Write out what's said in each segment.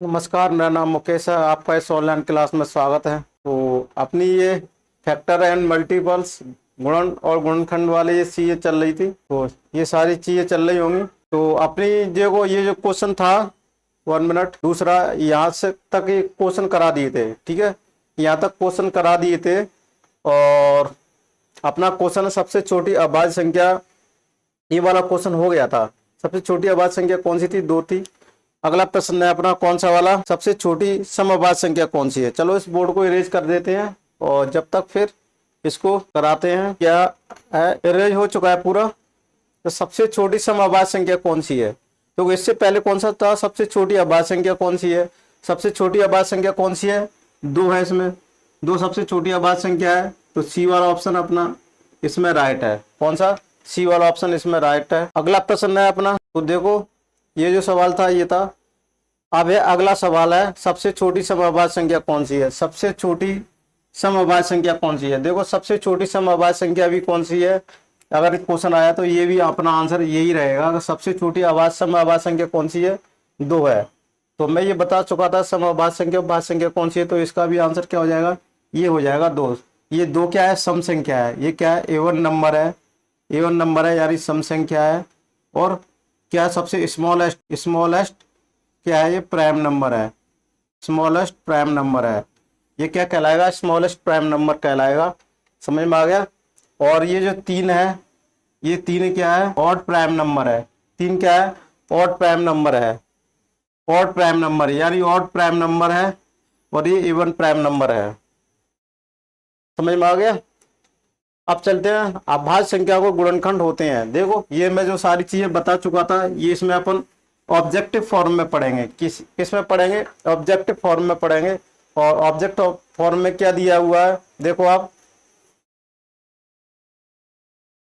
नमस्कार, मेरा नाम मुकेश है। आपका इस ऑनलाइन क्लास में स्वागत है। तो अपनी ये फैक्टर एंड मल्टीपल्स गुणन और गुणनखंड वाली ये चीज़ें चल रही थी, तो ये सारी चीज़ें चल रही होंगी। तो अपनी देखो ये जो क्वेश्चन था 1 मिनट, दूसरा यहाँ से तक ये क्वेश्चन करा दिए थे, ठीक है। यहाँ तक क्वेश्चन करा दिए थे और अपना क्वेश्चन है सबसे छोटी अभाज्य संख्या। ये वाला क्वेश्चन हो गया था। सबसे छोटी अभाज्य संख्या कौन सी थी? 2 थी। अगला प्रश्न है अपना कौन सा वाला, सबसे छोटी समअभाज्य संख्या कौन सी है। चलो इस बोर्ड को इरेज कर देते हैं और जब तक फिर इसको कराते हैं। क्या है, इरेज हो चुका है पूरा। तो सबसे छोटी समअभाज्य संख्या कौन सी है? तो इससे पहले कौन सा था? सबसे छोटी अभाज्य संख्या कौन सी है? सबसे छोटी अभाज्य संख्या कौन सी है? 2 है। इसमें 2 सबसे छोटी अभाज्य संख्या है। तो सी वाला ऑप्शन अपना इसमें राइट है। कौन सा? सी वाला ऑप्शन इसमें राइट है। अगला प्रश्न है अपना, तो देखो ये जो सवाल था ये था। अब ये अगला सवाल है, सबसे छोटी समअभाज्य संख्या कौन सी है? सबसे छोटी समअभाज्य संख्या कौन सी है? देखो सबसे छोटी समअभाज्य संख्या भी कौन सी है, अगर क्वेश्चन आया तो ये भी अपना आंसर यही रहेगा। सबसे छोटी समअभाज्य संख्या कौन सी है? 2 है। तो मैं ये बता चुका था समअभाज्य संख्या भाज्य संख्या कौन सी है, तो इसका भी आंसर क्या हो जाएगा? ये हो जाएगा 2। ये 2 क्या है? सम संख्या है। ये क्या है? एवन नंबर है। एवन नंबर है यानी सम संख्या है। और क्या है? सबसे स्मॉलेस्ट क्या है? ये प्राइम नंबर है। स्मॉलेस्ट प्राइम नंबर है। ये क्या कहलाएगा? स्मॉलेस्ट प्राइम नंबर कहलाएगा। समझ में आ गया। और ये जो 3 है, ये 3 क्या है? ऑड प्राइम नंबर है। 3 क्या है? ऑड प्राइम नंबर है। ऑड प्राइम नंबर यानी ऑड प्राइम नंबर है। और ये इवन प्राइम नंबर है। समझ में आ गया। अब चलते हैं, अभाज्य संख्या को गुणनखंड होते हैं। देखो ये मैं जो सारी चीजें बता चुका था, ये इसमें अपन ऑब्जेक्टिव फॉर्म में पढ़ेंगे। किस में पढ़ेंगे? ऑब्जेक्टिव फॉर्म में पढ़ेंगे। और ऑब्जेक्टिव फॉर्म में क्या दिया हुआ है देखो आप,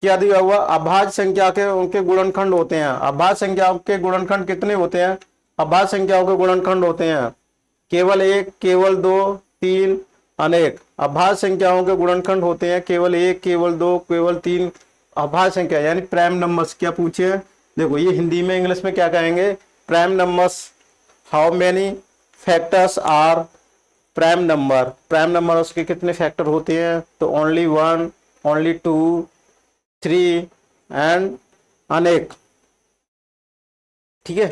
क्या दिया हुआ? अभाज्य संख्या के उनके गुणनखंड होते हैं। अभाज्य संख्याओं के गुणनखंड कितने होते हैं? अभाज्य संख्याओं के गुणनखंड होते हैं केवल 1, केवल 2, 3, अनेक। अभाज्य संख्याओं के गुणनखंड होते हैं केवल 1, केवल 2, केवल 3। अभाज्य संख्या यानी प्राइम नंबर्स। क्या पूछे हैं? देखो ये हिंदी में इंग्लिश में क्या कहेंगे? Prime numbers. How many factors are prime number? Prime number उसके कितने फैक्टर होते हैं? तो ओनली 1, ओनली 2, 3 एंड अनेक। ठीक है।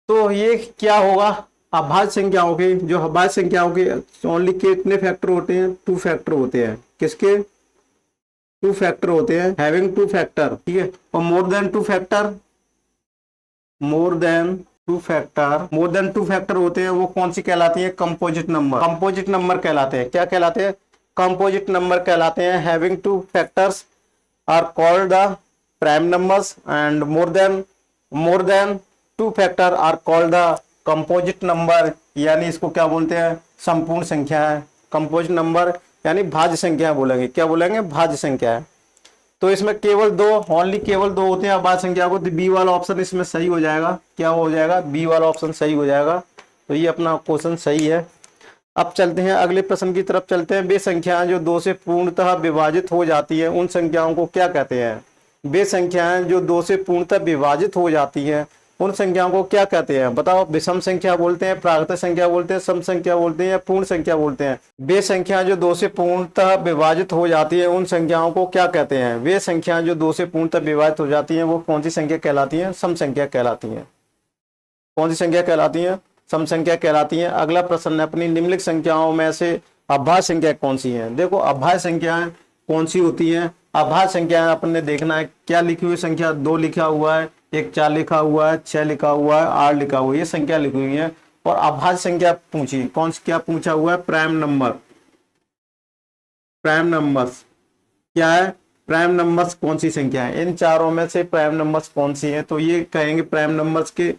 तो ये क्या होगा? अभाज्य संख्याओं के, जो अभाज्य संख्याओं के ओनली कितने फैक्टर होते हैं? 2 फैक्टर होते हैं। किसके? 2 फैक्टर होते हैं। Having 2 factor. ठीक है। और मोर देन 2 फैक्टर, मोर देन 2 फैक्टर, मोर देन 2 फैक्टर होते हैं, वो कौन सी कहलाती है? Composite number. कंपोजिट नंबर कहलाते हैं। क्या कहलाते हैं? कंपोजिट नंबर कहलाते हैं। Having 2 factors are called the prime numbers and more than 2 factor are called the composite number. यानी इसको क्या बोलते हैं? संपूर्ण संख्या है। कंपोजिट नंबर यानी भाज्य संख्या बोलेंगे। क्या बोलेंगे? भाज्य संख्या है। तो इसमें केवल 2, ओनली केवल 2 होते हैं अभाज्य संख्या को। तो बी वाला ऑप्शन इसमें सही हो जाएगा। क्या हो जाएगा? बी वाला ऑप्शन सही हो जाएगा। तो ये अपना क्वेश्चन सही है। अब चलते हैं अगले प्रश्न की तरफ चलते हैं। वे संख्याएं जो 2 से पूर्णतः विभाजित हो जाती हैं, उन संख्याओं को क्या कहते हैं? वे संख्याएं जो 2 से पूर्णतः विभाजित हो जाती हैं, उन संख्याओं को क्या कहते हैं? बताओ। विषम संख्या बोलते हैं, प्राकृत संख्या बोलते हैं, सम संख्या बोलते हैं या पूर्ण संख्या बोलते हैं? वे संख्या जो 2 से पूर्णतः विभाजित हो जाती है, उन संख्याओं को क्या कहते हैं? वे संख्या जो 2 से पूर्णतः विभाजित हो जाती हैं, वो कौन सी संख्या कहलाती हैं? सम संख्या कहलाती हैं। कौन सी संख्या कहलाती हैं? सम संख्या कहलाती हैं। अगला प्रश्न है, अपनी निम्नलिखित संख्याओं में से अभाज्य संख्या कौन सी है? देखो अभाज्य संख्याएं कौन सी होती हैं? अभाज्य संख्याएं अपन ने देखना है। क्या लिखी हुई संख्या? 2 लिखा हुआ है, 1 4 लिखा हुआ है, 6 लिखा हुआ है, 8 लिखा हुआ है। ये संख्या लिखी हुई है। और अभाज्य संख्या पूछी कौन सी? क्या पूछा हुआ है? Prime number. प्राइम नंबर्स क्या है? प्राइम नंबर्स कौन सी संख्या है? इन चारों में से प्राइम नंबर्स कौन सी है? तो ये कहेंगे प्राइम नंबर्स के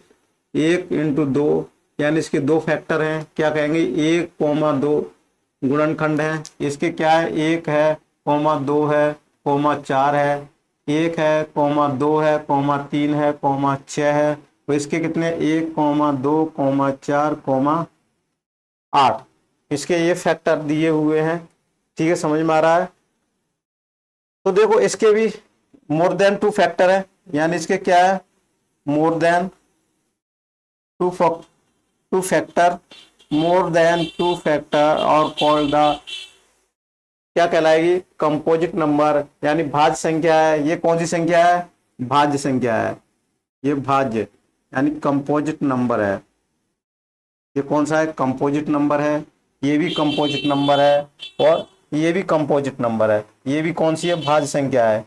1 × 2 यानी इसके 2 फैक्टर हैं। क्या कहेंगे? 1, 2 गुणनखंड है। इसके क्या है? 1 है, 2 है, 4 है, 1 है, 2 है, 3 है, 6 है। तो इसके कितने? 1, 2, 4, 8। इसके ये फैक्टर दिए हुए हैं। ठीक है, समझ में आ रहा है। तो देखो इसके भी मोर देन 2 फैक्टर है, यानी इसके क्या है? मोर than 2 two factor, more than two factor और कॉल्ड द, क्या कहलाएगी, कंपोजिट नंबर, यानी भाज्य संख्या है। ये कौन सी संख्या है, भाज्य संख्या है, ये भाज्य यानी कंपोजिट नंबर है। ये कौन सा है, कंपोजिट नंबर है, ये भी कंपोजिट नंबर है और ये भी कंपोजिट नंबर है। ये भी कौन सी है, भाज्य संख्या है,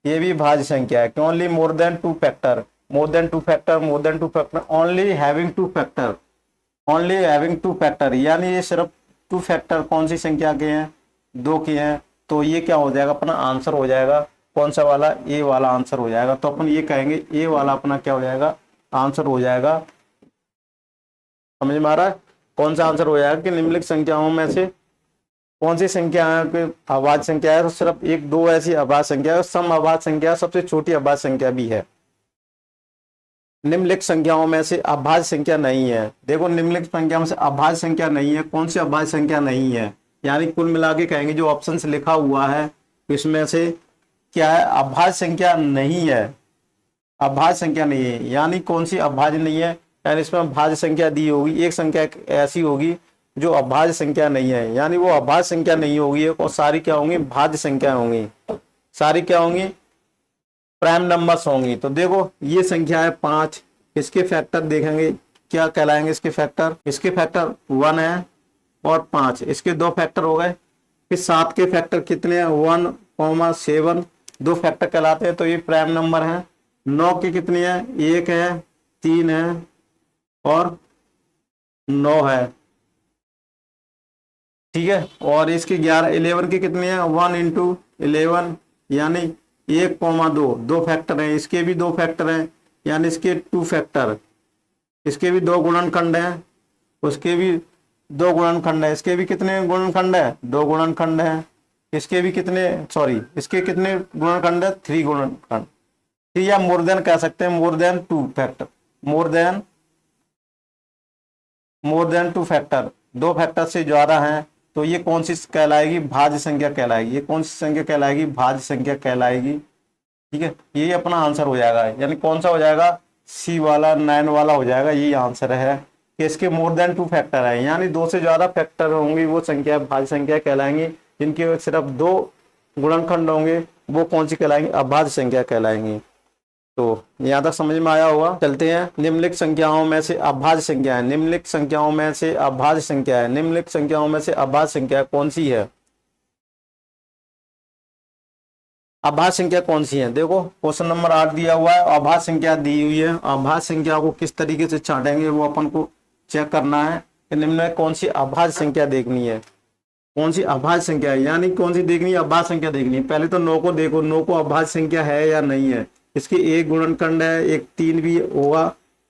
ये भी भाज्य संख्या है। Only more than two factor, more than two factor, more than two factor, only having two factor, only having two factor, यानी ये सिर्फ टू फैक्टर कौन सी संख्या के हैं, दो के हैं। तो ये क्या हो जाएगा, अपना आंसर हो जाएगा कौन सा वाला, ए वाला आंसर हो जाएगा। तो अपन ये कहेंगे ए वाला अपना क्या हो जाएगा, आंसर हो जाएगा। समझ में आ रहा है कौन सा आंसर हो जाएगा कि निम्नलिखित संख्याओं में से कौन सी संख्या है अभाज्य संख्या है। तो सिर्फ एक दो ऐसी अभाज्य संख्या है, सम अभाज्य संख्या सबसे छोटी अभाज्य संख्या भी है। निम्नलिखित संख्याओं में से अभाज्य संख्या नहीं है। देखो निम्नलिखित संख्या में से अभाज्य संख्या नहीं है, कौन सी अभाज्य संख्या नहीं है, यानी कुल मिला के कहेंगे जो ऑप्शन से लिखा हुआ है इसमें से क्या है, अभाज्य संख्या नहीं है, अभाज्य संख्या नहीं है। यानी कौन सी अभाज्य नहीं है, यानी इसमें भाज्य संख्या दी होगी, एक संख्या ऐसी होगी जो अभाज्य संख्या नहीं है, यानी वो अभाज्य संख्या नहीं होगी और सारी क्या होंगी, भाज्य संख्या होंगी, सारी क्या होंगी, प्राइम नंबर्स होंगी। तो देखो ये संख्या है 5, इसके फैक्टर देखेंगे क्या कहलाएंगे, इसके फैक्टर 1 है और 5, इसके दो फैक्टर हो गए। फिर 7 के फैक्टर कितने हैं, 1, 7, दो फैक्टर कहलाते हैं, तो ये प्राइम नंबर है। 9 के कितने हैं, 1 है, 3 है और 9 है, ठीक है। और इसके 11 के कितने हैं, 1 × 11 यानी 1,2, दो फैक्टर हैं, इसके भी दो फैक्टर हैं, यानी इसके 2 फैक्टर, इसके भी दो गुणनखंड हैं, उसके भी दो गुणनखंड है, इसके भी कितने गुणनखंड है, 2 गुणनखंड है, इसके भी कितने, इसके कितने गुणनखंड है, 3 गुणनखंड, ठीक, या मोर देन कह सकते हैं, मोर देन 2 फैक्टर, मोर देन 2 फैक्टर, दो फैक्टर से ज्यादा है। तो ये कौन सी कहलाएगी, भाज्य संख्या कहलाएगी। ये कौन सी संख्या कहलाएगी, भाज्य संख्या कहलाएगी, ठीक है। यही अपना आंसर हो जाएगा, यानी कौन सा हो जाएगा, सी वाला 9 वाला हो जाएगा। यही आंसर है कि इसके मोर देन 2 फैक्टर है, यानी 2 से ज्यादा फैक्टर होंगी वो संख्या भाज्य संख्या कहलाएंगी। जिनके सिर्फ 2 गुणनखंड होंगे वो कौन सी कहलाएंगी, अभाज्य संख्या कहलाएंगी। तो यहाँ तक समझ में आया होगा। चलते हैं, निम्नलिखित संख्याओं में से अभाज्य संख्या है, निम्नलिखित संख्याओं में से अभाज्य संख्या है, निम्नलिखित संख्याओं में से अभाज्य संख्या कौन सी है, अभाज्य संख्या कौन सी है। देखो क्वेश्चन नंबर 8 दिया हुआ है, अभाज्य संख्या दी हुई है। अभाज्य संख्या को किस तरीके से छांटेंगे वो अपन को चेक करना है कि निम्न में कौन सी अभाज्य संख्या देखनी है, कौन सी अभाज्य संख्या है, यानी कौन सी देखनी है, अभाज्य संख्या देखनी है। पहले तो 9 को देखो, 9 को अभाज्य संख्या है या नहीं है। इसके एक गुणनखंड है, एक 3 भी होगा,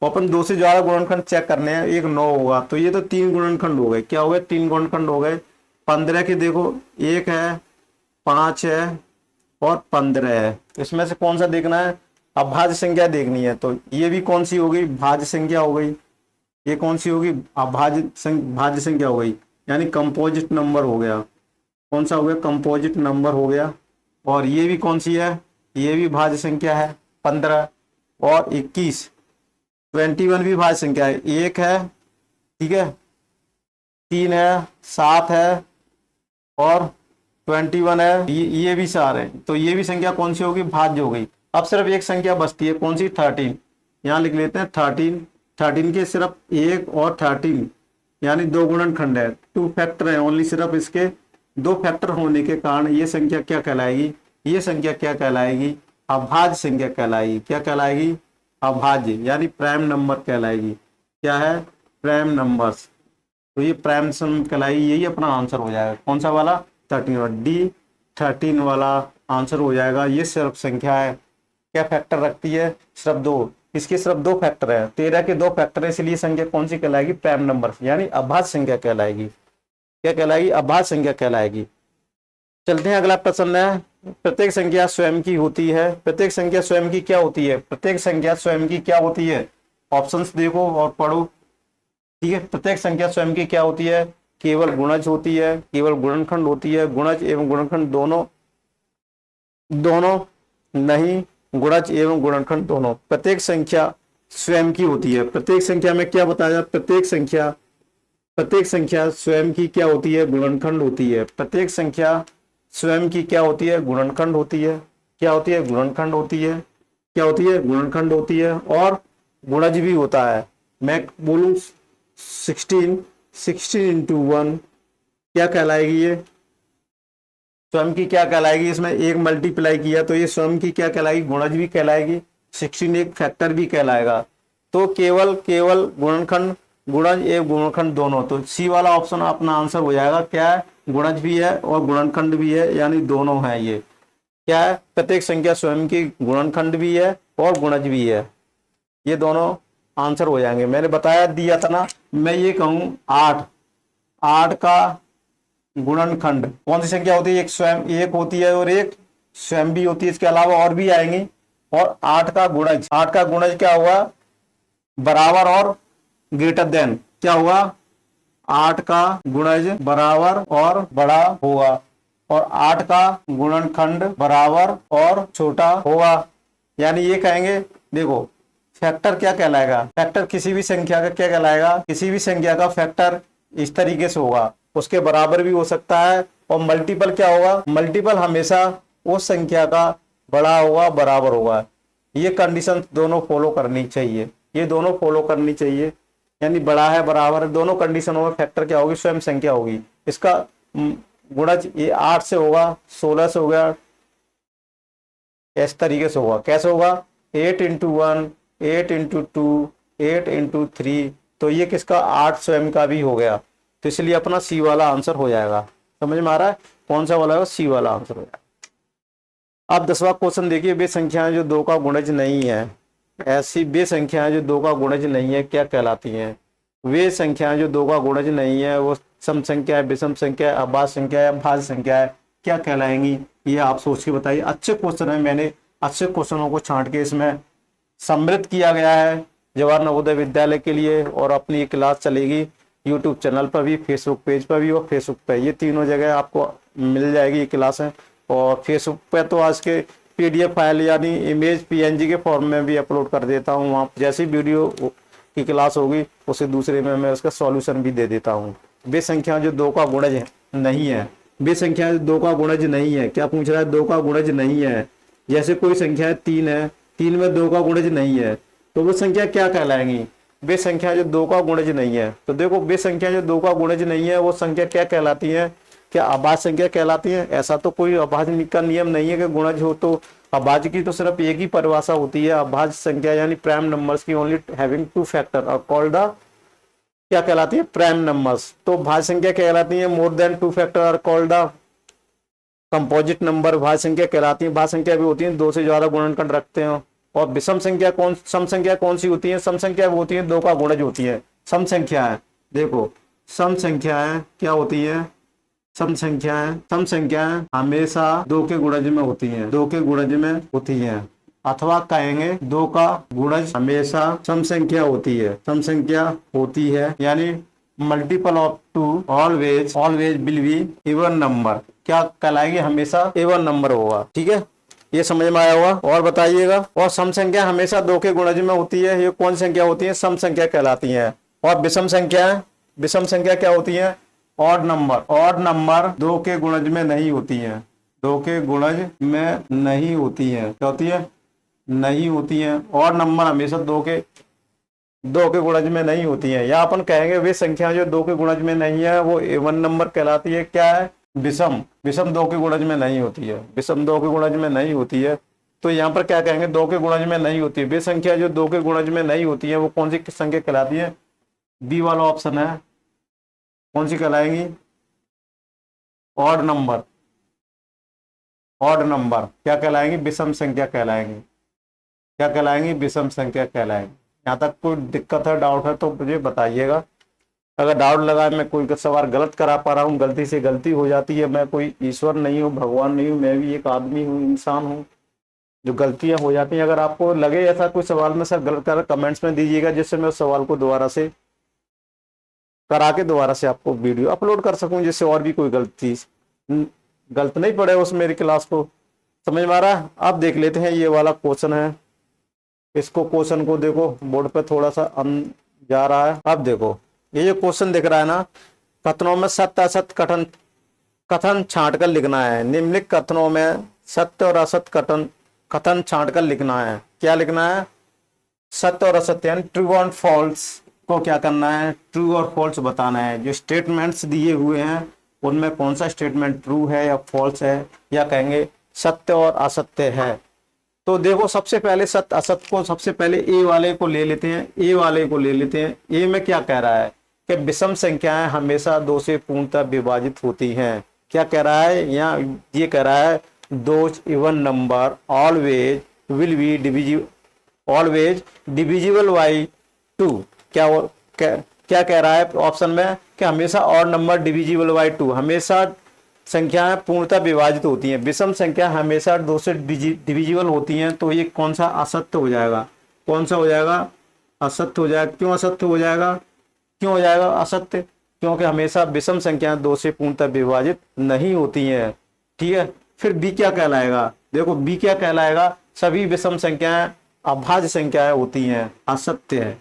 अपन 2 से ज्यादा गुणनखंड चेक करने हैं, एक 9 होगा, तो ये तो 3 गुणनखंड हो गए। क्या हो गए, 3 गुणनखंड हो गए। 15 के देखो, 1 है, 5 है और 15 है, इसमें से कौन सा देखना है, अभाज्य संख्या देखनी है। तो ये भी कौन सी हो गई, भाज्य संख्या हो गई। ये कौन सी होगी, भाज्य संख्या हो गई, यानी कंपोजिट नंबर हो गया। कौन सा हो गया, कंपोजिट नंबर हो गया। और ये भी कौन सी है, ये भी भाज्य संख्या है, 15 और 21, 21 भी भाज्य संख्या है। 1 है, ठीक है, 3 है, 7 है और 21 है, ये भी 4 है। तो ये भी संख्या कौन सी होगी, भाज्य हो गई। अब सिर्फ एक संख्या बचती है, कौन सी, 13। यहाँ लिख लेते हैं 13 के सिर्फ 1 और 13 यानी 2 गुणनखंड है, 2 फैक्टर है ओनली। सिर्फ इसके 2 फैक्टर होने के कारण ये संख्या क्या कहलाएगी, ये संख्या क्या कहलाएगी, अभाज्य संख्या कहलाएगी। क्या कहलाएगी, अभाज्य, यानी प्राइम नंबर कहलाएगी। क्या है, प्राइम नंबर्स। तो ये प्राइम नंबर कहलाएगी, यही अपना आंसर हो जाएगा। कौन सा वाला, 13, डी 13 वाला आंसर हो जाएगा। ये सिर्फ संख्या है, क्या फैक्टर रखती है, सिर्फ 2, इसके सिर्फ 2 फैक्टर है, 13 के 2 फैक्टर है, इसलिए संख्या कौन सी कहलाएगी, प्राइम नंबर, यानी अभाज्य संख्या कहलाएगी। क्या कहलाएगी, अभाज्य संख्या कहलाएगी। चलते हैं, अगला प्रश्न है, प्रत्येक संख्या स्वयं की होती है। प्रत्येक संख्या स्वयं की क्या होती है, प्रत्येक संख्या स्वयं की क्या होती है, ऑप्शंस देखो और पढ़ो, ठीक है। प्रत्येक संख्या स्वयं की क्या होती है, केवल गुणज होती है, केवल गुणनखंड होती है, गुणज एवं गुणनखंड दोनों नहीं, गुणज एवं गुणनखंड दोनों। प्रत्येक संख्या स्वयं की होती है। प्रत्येक संख्या में क्या बताया, प्रत्येक संख्या स्वयं की क्या होती है, गुणनखंड होती है। प्रत्येक संख्या स्वयं की क्या होती है, गुणनखंड होती है। क्या होती है, गुणनखंड होती है। क्या होती है, गुणनखंड होती है। और गुणज भी होता है। मैं बोलूं 16 इंटू 1 क्या कहलाएगी, ये स्वयं की क्या कहलाएगी। इसमें एक मल्टीप्लाई किया तो ये स्वयं की क्या कहलाएगी, गुणज भी कहलाएगी। 16 एक फैक्टर भी कहलाएगा। तो केवल केवल गुणनखंड, गुणज एक गुणनखंड दोनों, तो सी वाला ऑप्शन अपना आंसर हो जाएगा। क्या है, गुणज भी है और गुणनखंड भी है, यानी दोनों है। ये क्या है, प्रत्येक संख्या स्वयं की गुणनखंड भी है और गुणज भी है। ये दोनों आंसर हो जाएंगे। मैंने बताया दिया था ना, मैं ये कहूँ 8, 8 का गुणनखंड कौन सी संख्या होती है, एक स्वयं एक होती है और एक स्वयं भी होती है, इसके अलावा और भी आएंगी। और 8 का गुणज, 8 का गुणज क्या हुआ, बराबर और ग्रेटर देन, क्या हुआ, 8 का गुणज बराबर और बड़ा होगा और 8 का गुणनखंड बराबर और छोटा होगा। यानी ये कहेंगे, देखो फैक्टर क्या कहलाएगा, फैक्टर किसी भी संख्या का क्या कहलाएगा, किसी भी संख्या का फैक्टर इस तरीके से होगा, उसके बराबर भी हो सकता है। और मल्टीपल क्या होगा, मल्टीपल हमेशा उस संख्या का बड़ा होगा, बराबर होगा। ये कंडीशन दोनों फॉलो करनी चाहिए, ये दोनों फॉलो करनी चाहिए। यानी बड़ा है, बराबर है, दोनों कंडीशनों में फैक्टर क्या होगी, स्वयं संख्या होगी। इसका गुणज ये 8 से होगा, 16 से हो गया, इस तरीके से होगा। कैसे होगा, 8 इंटू 1, 8 इंटू 2, 8 इंटू 3, तो ये किसका 8 स्वयं का भी हो गया। तो इसलिए अपना सी वाला आंसर हो जाएगा। समझ में आ रहा है, कौन सा वाला है, सी वाला आंसर हो जाएगा। अब 10वां क्वेश्चन देखिए, वे संख्याएं जो 2 का गुणज नहीं है, ऐसी वे संख्याएं जो 2 का गुणज नहीं है क्या कहलाती हैं। वे संख्याएं जो 2 का गुणज नहीं है वो सम संख्या है, विषम संख्या है, अभाज्य संख्या है, भाज्य संख्या है, क्या कहलाएंगी, ये आप सोच के बताइए। अच्छे क्वेश्चन है, मैंने अच्छे क्वेश्चनों को छांट के इसमें समृद्ध किया गया है जवाहर नवोदय विद्यालय के लिए। और अपनी ये क्लास चलेगी यूट्यूब चैनल पर भी, फेसबुक पेज पर भी और फेसबुक पर, ये तीनों जगह आपको मिल जाएगी ये क्लासें। और फेसबुक पे तो आज के PDF फाइल यानी इमेज PNG के फॉर्म में भी अपलोड कर देता हूँ। वहाँ जैसी वीडियो की क्लास होगी उसे दूसरे में मैं उसका सॉल्यूशन भी दे देता हूँ। वे संख्या जो 2 का गुणज नहीं है, वे संख्या जो 2 का गुणज नहीं है, क्या पूछ रहा है, 2 का गुणज नहीं है। जैसे कोई संख्या 3 है, 3 में 2 का गुणज नहीं है, तो वो संख्या क्या कहलाएंगी, वे संख्या जो 2 का गुणज नहीं है। तो देखो वे संख्या जो 2 का गुणज नहीं है वो संख्या क्या कहलाती है, क्या अभाज्य संख्या कहलाती है। ऐसा तो कोई अभाज्य का नियम नहीं है कि गुणज हो तो। अभाज्य की तो सिर्फ एक ही परिभाषा होती है, अभाज्य संख्या यानी प्राइम नंबर्स की ओनली हैविंग 2 फैक्टर और कॉल्ड द क्या कहलाती है, प्राइम नंबर्स। तो भाज्य संख्या कहलाती है मोर देन 2 फैक्टर और कॉल्ड द कंपोजिट नंबर। भाज्य संख्या कहलाती है, भाज्य संख्या भी होती है 2 से ज्यादा गुणनखंड रखते हैं। और विषम संख्या सम संख्या कौन सी होती है, सम संख्या वो होती है 2 का गुणज होती है। सम संख्या है, देखो सम संख्या है क्या होती है, सम संख्याएं हमेशा 2 के गुणज में होती हैं, 2 के गुणज में होती हैं। अथवा कहेंगे 2 का गुणज हमेशा सम संख्या होती है, सम संख्या होती है। यानी multiple of 2 always will be even number, क्या कहलाएगी, हमेशा इवन नंबर होगा। ठीक है, ये समझ में आया होगा। और बताइएगा, और सम संख्या हमेशा 2 के गुणज में होती है, ये कौन संख्या होती है, सम संख्या कहलाती है। और विषम संख्या क्या होती है, ऑड नंबर 2 के गुणज में नहीं होती है, 2 के गुणज में नहीं होती है। क्या होती है, नहीं होती है। ऑड नंबर हमेशा 2 के गुणज में नहीं होती है। या अपन कहेंगे वे संख्या जो 2 के गुणज में नहीं है वो इवन नंबर कहलाती है। क्या है, विषम 2 के गुणज में नहीं होती है, विषम 2 के गुणज में नहीं होती है। तो यहाँ पर क्या कहेंगे, 2 के गुणज में नहीं होती है। वे संख्या जो 2 के गुणज में नहीं होती है वो कौन सी संख्या कहलाती है, बी वाला ऑप्शन है, कौन सी कहलाएंगी, ऑड नंबर क्या कहलाएंगी, विषम संख्या कहलाएंगी। क्या कहलाएंगी, विषम संख्या कहलाएंगी। यहाँ तक कोई दिक्कत है, डाउट है तो मुझे बताइएगा। अगर डाउट लगा मैं कोई सवाल गलत करा पा रहा हूँ, गलती से गलती हो जाती है, मैं कोई ईश्वर नहीं हूँ, भगवान नहीं हूँ, मैं भी एक आदमी हूँ, इंसान हूँ, जो गलतियां हो जाती हैं। अगर आपको लगे ऐसा कोई सवाल में सर गलत कर, कमेंट्स में दीजिएगा, जिससे मैं उस सवाल को दोबारा से करा के दोबारा से आपको वीडियो अपलोड कर सकूं, जिससे और भी कोई गलत नहीं पड़े उस मेरी क्लास को। समझ में आ रहा है। अब देख लेते हैं, ये वाला क्वेश्चन है इसको क्वेश्चन को देखो, बोर्ड पे थोड़ा सा जा रहा है। अब देखो ये जो क्वेश्चन दिख रहा है ना, कथनों में सत्य असत्य कथन कथन छांट कर लिखना है। निम्नलिखित कथनों में सत्य और असत्य कथन कथन छांट कर लिखना है। क्या लिखना है? सत्य और असत्य यानी ट्रू और फॉल्स को क्या करना है? ट्रू और फॉल्स बताना है। जो स्टेटमेंट्स दिए हुए हैं उनमें कौन सा स्टेटमेंट ट्रू है या फॉल्स है, या कहेंगे सत्य और असत्य है। तो देखो सबसे पहले सत्य असत्य को सबसे पहले ए वाले को ले लेते हैं। ए वाले को ले लेते हैं। ए में क्या कह रहा है कि विषम संख्याएं हमेशा 2 से पूर्णतः विभाजित होती हैं। क्या कह रहा है यहाँ? ये कह रहा है those even number always will be divisible by 2। क्या कह रहा है ऑप्शन में कि हमेशा ऑड नंबर डिविजिबल बाई 2, हमेशा संख्याएं पूर्णतः विभाजित होती हैं। विषम संख्या हमेशा 2 से डिविजिबल होती हैं। तो ये कौन सा? असत्य हो जाएगा। कौन सा हो जाएगा? असत्य हो जाएगा। क्यों असत्य हो जाएगा? क्यों हो जाएगा असत्य? क्योंकि हमेशा विषम संख्याएं 2 से पूर्णतः विभाजित नहीं होती हैं। ठीक है, फिर बी क्या कहलाएगा? देखो बी क्या कहलाएगा? सभी विषम संख्याएं अभाज्य संख्याएं होती हैं। असत्य है।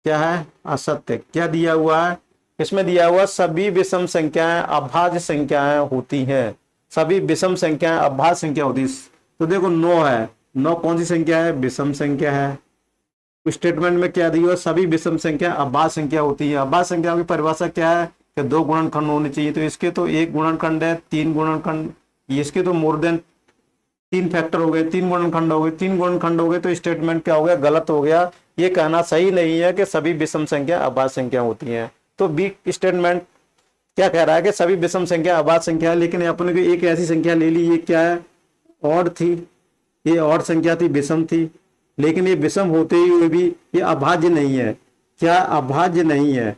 क्या है? असत्य। क्या दिया हुआ है इसमें? दिया हुआ सभी विषम संख्याएं अभाज्य संख्याएं होती हैं। सभी विषम संख्याएं अभाज्य संख्या होती है। तो देखो 9 है। 9 कौन सी संख्या है? विषम संख्या है। स्टेटमेंट में क्या दिया हुआ? सभी विषम संख्या अभाज्य संख्या होती है। अभाज्य संख्या की परिभाषा क्या है कि 2 गुणनखंड होने चाहिए। तो इसके तो 1 गुणनखंड है, 3 गुणनखंड, इसके तो मोर देन 3 फैक्टर हो गए, 3 गुणनखंड हो गए। 3 गुणनखंड हो गए तो स्टेटमेंट क्या हो गया? गलत हो गया। ये कहना सही नहीं है कि सभी विषम संख्या अभाज्य संख्या होती हैं। तो बी स्टेटमेंट क्या कह रहा है कि सभी विषम संख्या अभाज्य संख्या है। लेकिन अपने को एक ऐसी संख्या ले ली, ये क्या है? ऑड थी। ये ऑड संख्या थी, विषम थी। लेकिन ये विषम होते हुए भी ये अभाज्य नहीं है। क्या? अभाज्य नहीं है।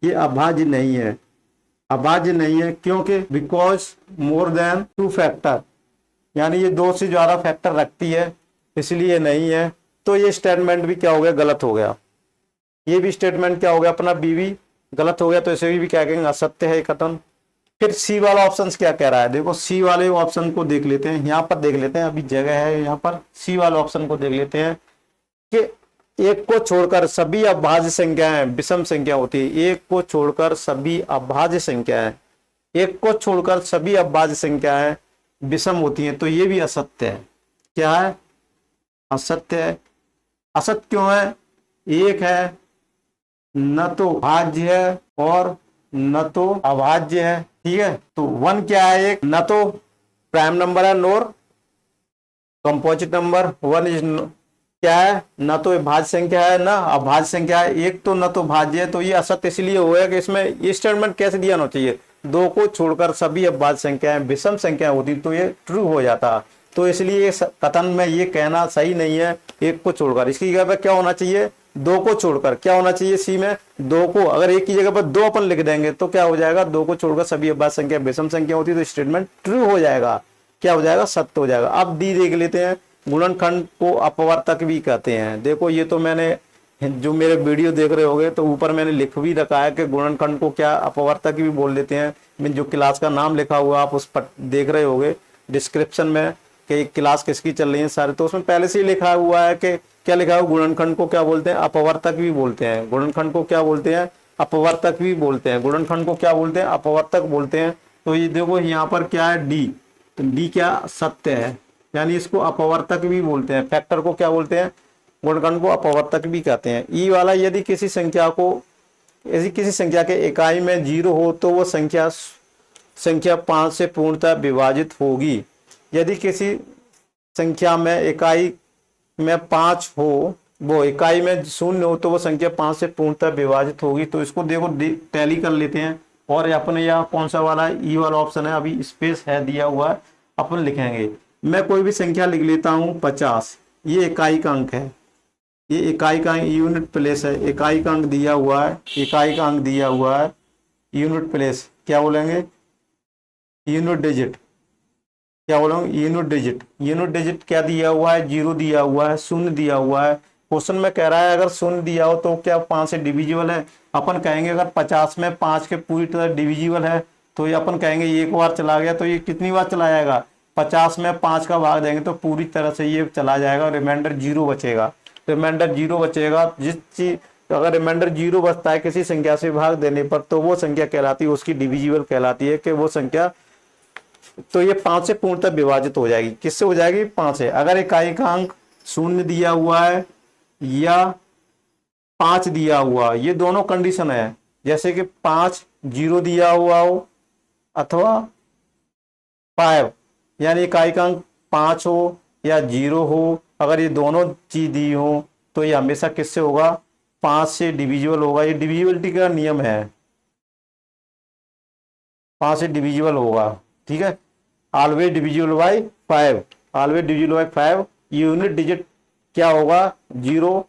ये अभाज्य नहीं है। अभाज्य नहीं है क्योंकि बिकॉज मोर देन 2 फैक्टर, यानी ये 2 से ज्यादा फैक्टर रखती है, इसलिए नहीं है। तो ये स्टेटमेंट भी क्या हो गया? गलत हो गया। ये भी स्टेटमेंट क्या हो गया? अपना बी भी गलत हो गया। तो इसे भी क्या कहेंगे? असत्य है कथन। फिर सी वाला ऑप्शन क्या कह रहा है? देखो सी वाले ऑप्शन को देख लेते हैं। यहाँ पर देख लेते हैं, अभी जगह है यहाँ पर। सी वाले ऑप्शन को देख लेते हैं कि एक को छोड़कर सभी अभाज्य संख्याएं विषम संख्या होती है। एक को छोड़कर सभी अभाज्य संख्याएं, एक को छोड़कर सभी अभाज्य संख्याएं विषम होती हैं। तो ये भी असत्य है। क्या है? असत्य है। असत्य क्यों है? एक है न तो भाज्य है और न तो अभाज्य है। ठीक है, तो 1 क्या है? एक न तो प्राइम नंबर है नोर कंपोजिट नंबर। 1 इज क्या है? न तो भाज्य संख्या है ना अभाज्य संख्या है। एक तो न तो भाज्य है। तो ये असत्य इसलिए हुआ कि इसमें ये स्टेटमेंट कैसे दिया होना चाहिए? 2 को छोड़कर सभी अभाज्य संख्याएं विषम संख्या होती, तो ये ट्रू हो जाता। तो इसलिए कथन में ये कहना सही नहीं है एक को छोड़कर। इसकी जगह पर क्या होना चाहिए? 2 को छोड़कर। क्या होना चाहिए सी में? 2 को, अगर एक की जगह पर 2 अपन लिख देंगे तो क्या हो जाएगा? 2 को छोड़कर सभी अभाज्य संख्या विषम संख्या होती है, तो स्टेटमेंट ट्रू हो जाएगा। क्या हो जाएगा? सत्य हो जाएगा। अब डी देख लेते हैं। गुणनखंड को अपवर्तक भी कहते हैं। देखो ये तो मैंने, जो मेरे वीडियो देख रहे होंगे तो ऊपर मैंने लिख भी रखा है कि गुणनखंड को क्या अपवर्तक भी बोल देते हैं। मैं जो क्लास का नाम लिखा हुआ आप उस पर देख रहे होंगे डिस्क्रिप्शन में कि क्लास किसकी चल रही है सारे, तो उसमें पहले से ही लिखा हुआ है कि क्या लिखा है? गुणनखंड को क्या बोलते हैं? अपवर्तक भी बोलते हैं। गुणनखंड को क्या बोलते हैं? अपवर्तक भी बोलते हैं। गुणनखंड को क्या बोलते हैं? अपवर्तक बोलते हैं। तो ये देखो यहाँ पर क्या है? डी। तो डी क्या? सत्य है, यानी इसको अपवर्तक भी बोलते हैं। फैक्टर को क्या बोलते हैं? गुणनखंड को अपवर्तक भी कहते हैं। ई वाला, यदि किसी संख्या के इकाई में 0 हो तो वो संख्या 5 से पूर्णतः विभाजित होगी। यदि किसी संख्या में इकाई में 5 हो, वो इकाई में 0 हो तो वो संख्या 5 से पूर्णतः विभाजित होगी। तो इसको देखो टैली कर लेते हैं। और अपने यहाँ कौन सा वाला है? ई वाला ऑप्शन है। अभी स्पेस है दिया हुआ है, अपन लिखेंगे। मैं कोई भी संख्या लिख लेता हूँ 50। ये इकाई का अंक है। ये इकाई का यूनिट प्लेस है। इकाई का अंक दिया हुआ है। इकाई का अंक दिया हुआ है। यूनिट प्लेस क्या बोलेंगे? Unit digit. क्या बोलेंगे? Unit digit. यूनिट डिजिट क्या दिया हुआ है? 0 दिया हुआ है, 0 दिया हुआ है। क्वेश्चन में कह रहा है अगर 0 दिया हो तो क्या 5 से डिविजिबल है? अपन कहेंगे अगर 50 में 5 के पूरी तरह डिविजिबल है तो ये अपन कहेंगे एक बार चला गया तो ये कितनी बार चला जाएगा? 50 में 5 का भाग देंगे तो पूरी तरह से ये चला जाएगा, रिमाइंडर 0 बचेगा। रिमाइंडर 0 बचेगा, जिस चीज अगर रिमाइंडर 0 बचता है किसी संख्या से भाग देने पर तो वो संख्या कहलाती है, उसकी डिविजिबल कहलाती है कि वो संख्या, तो ये 5 से पूर्णतः विभाजित हो जाएगी। किससे हो जाएगी? 5 से। अगर इकाई का अंक 0 दिया हुआ है या 5 दिया हुआ, ये दोनों कंडीशन है, जैसे कि 5 0 दिया हुआ हो अथवा 5, यानी इकाई का अंक 5 हो या 0 हो, अगर ये दोनों चीज दी हो तो ये हमेशा किससे होगा? 5 से डिविजिबल होगा। ये डिविजिबिलिटी का नियम है, 5 से डिविजिबल होगा। ठीक है, always divisible by 5, always divisible by 5। Unit digit क्या होगा? 0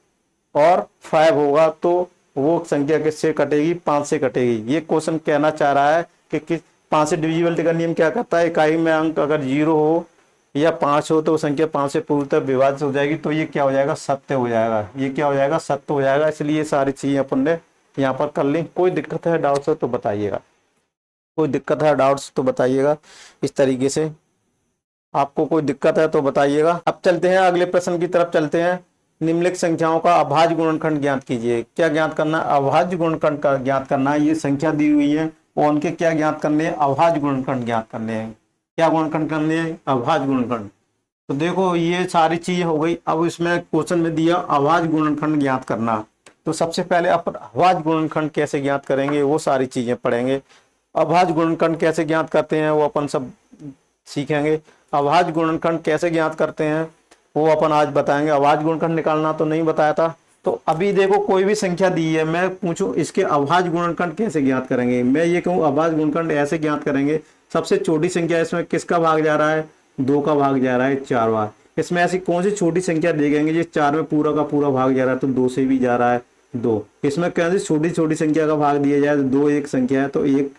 और 5 होगा, तो वो संख्या किससे कटेगी? 5 से कटेगी। ये क्वेश्चन कहना चाह रहा है कि 5 से डिविजिबिलिटी का नियम क्या कहता है? इकाई में अंक अगर 0 हो या 5 हो तो संख्या 5 से पूर्णतः विभाजित हो जाएगी, तो ये क्या हो जाएगा? सत्य हो जाएगा। ये क्या हो जाएगा? सत्य हो जाएगा। इसलिए ये सारी चीजें अपन ने यहाँ पर कर ली। कोई दिक्कत है, डाउट्स है तो बताइएगा, कोई दिक्कत है डाउट्स तो बताइएगा। इस तरीके से आपको कोई दिक्कत है तो बताइएगा। अब चलते हैं अगले प्रश्न की तरफ चलते हैं। निम्नलिखित संख्याओं का अभाज्य गुणनखंड ज्ञात कीजिए। क्या ज्ञात करना? अभाज्य गुणनखंड का ज्ञात करना है। ये संख्या दी हुई है और उनके क्या ज्ञात करने हैं? अभाज्य गुणनखंड ज्ञात करने हैं। क्या गुणनखंड करने हैं? अभाज्य गुणनखंड। तो देखो ये सारी चीजें हो गई। अब इसमें क्वेश्चन में दिया अभाज्य गुणनखंड ज्ञात करना, तो सबसे पहले अपन अभाज्य गुणनखंड कैसे ज्ञात करेंगे वो सारी चीजें पढ़ेंगे। अभाज्य गुणनखंड कैसे ज्ञात करते हैं वो अपन सब सीखेंगे। अभाज्य गुणनखंड कैसे ज्ञात करते हैं वो अपन आज बताएंगे। अभाज्य गुणनखंड निकालना तो नहीं बताया था। तो अभी देखो कोई भी संख्या दी है, मैं पूछूं इसके अभाज्य गुणनखंड कैसे ज्ञात करेंगे, मैं ये कहूँ अभाज्य गुणनखंड ऐसे ज्ञात करेंगे। सबसे छोटी संख्या इसमें किसका भाग जा रहा है? 2 का भाग जा रहा है 4 बार। इसमें ऐसी कौन सी छोटी संख्या देखेंगे जिस 4 में पूरा का पूरा भाग जा रहा है? तो 2 से भी जा रहा है 2। इसमें कैसी छोटी छोटी संख्या का भाग दिया जाए? 2 एक संख्या है तो 1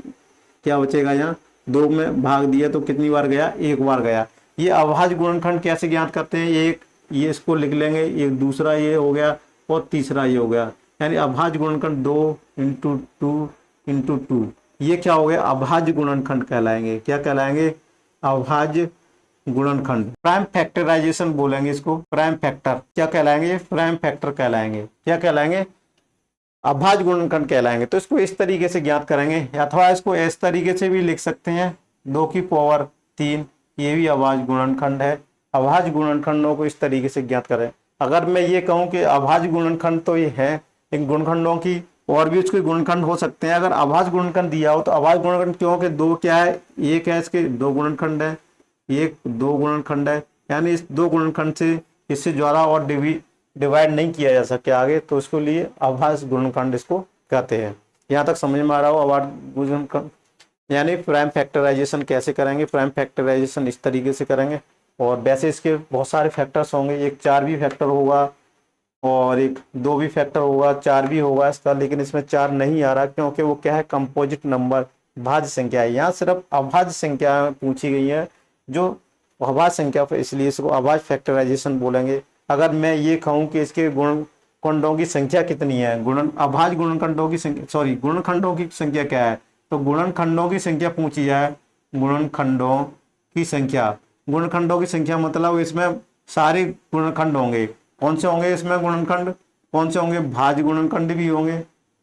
क्या बचेगा? यहाँ 2 में भाग दिया तो कितनी बार गया? 1 बार गया। ये अभाज्य गुणनखंड कैसे ज्ञात करते हैं? एक ये इसको लिख लेंगे, एक दूसरा ये हो गया और तीसरा ये हो गया। यानी अभाज्य गुणनखंड 2 × 2 × 2, ये क्या हो गया? अभाज्य गुणनखंड कहलाएंगे। क्या कहलाएंगे? अभाज्य गुणनखंड। प्राइम फैक्टराइजेशन बोलेंगे इसको, प्राइम फैक्टर। क्या कहलाएंगे? प्राइम फैक्टर कहलाएंगे। क्या कहलाएंगे? अभाज्य गुणनखंड कहलाएंगे। तो इसको इस तरीके से ज्ञात करेंगे, अथवा इसको इस तरीके से भी लिख सकते हैं 2 की पावर 3, ये भी अभाज्य गुणनखंड है। अभाज्य गुणनखंडों को इस तरीके से ज्ञात करें। अगर मैं ये कहूँ कि अभाज्य गुणनखंड तो ये है, इन गुणनखंडों की और भी उसके गुणनखंड हो सकते हैं। अगर अभाज्य गुणनखंड दिया हो तो अभाज्य गुणनखंड क्योंकि 2 क्या है? 1 है, इसके 2 गुणनखंड है, 1 2 गुणनखंड है। यानी इस 2 गुणनखंड से इससे ज्यादा और डिवाइड नहीं किया जा सके आगे, तो इसको लिए अभाज्य गुणनखंड इसको कहते हैं। यहाँ तक समझ में आ रहा हो अभाज्य गुणनखंड? यानी प्राइम फैक्टराइजेशन कैसे करेंगे? प्राइम फैक्टराइजेशन इस तरीके से करेंगे। और वैसे इसके बहुत सारे फैक्टर्स होंगे, एक 4 भी फैक्टर होगा और एक 2 भी फैक्टर होगा, 4 भी होगा इसका, लेकिन इसमें 4 नहीं आ रहा क्योंकि वो क्या है? कंपोजिट नंबर, भाज्य संख्या है। यहाँ सिर्फ अभाज्य संख्या पूछी गई है जो अभाज्य संख्या पर, इसलिए इसको अभाज्य फैक्टराइजेशन बोलेंगे। अगर मैं ये कहूँ कि इसके गुणनखंडों की संख्या कितनी है, अभाज्य गुणनखंडों की संख्या, सॉरी गुणनखंडों की संख्या क्या है, तो गुणनखंडों की संख्या पूछी जाए, गुणनखंडों की संख्या। गुणनखंडों की संख्या मतलब इसमें सारे गुणनखंड होंगे। कौन से होंगे इसमें गुणनखंड? कौन से होंगे? भाज्य गुणनखंड भी होंगे,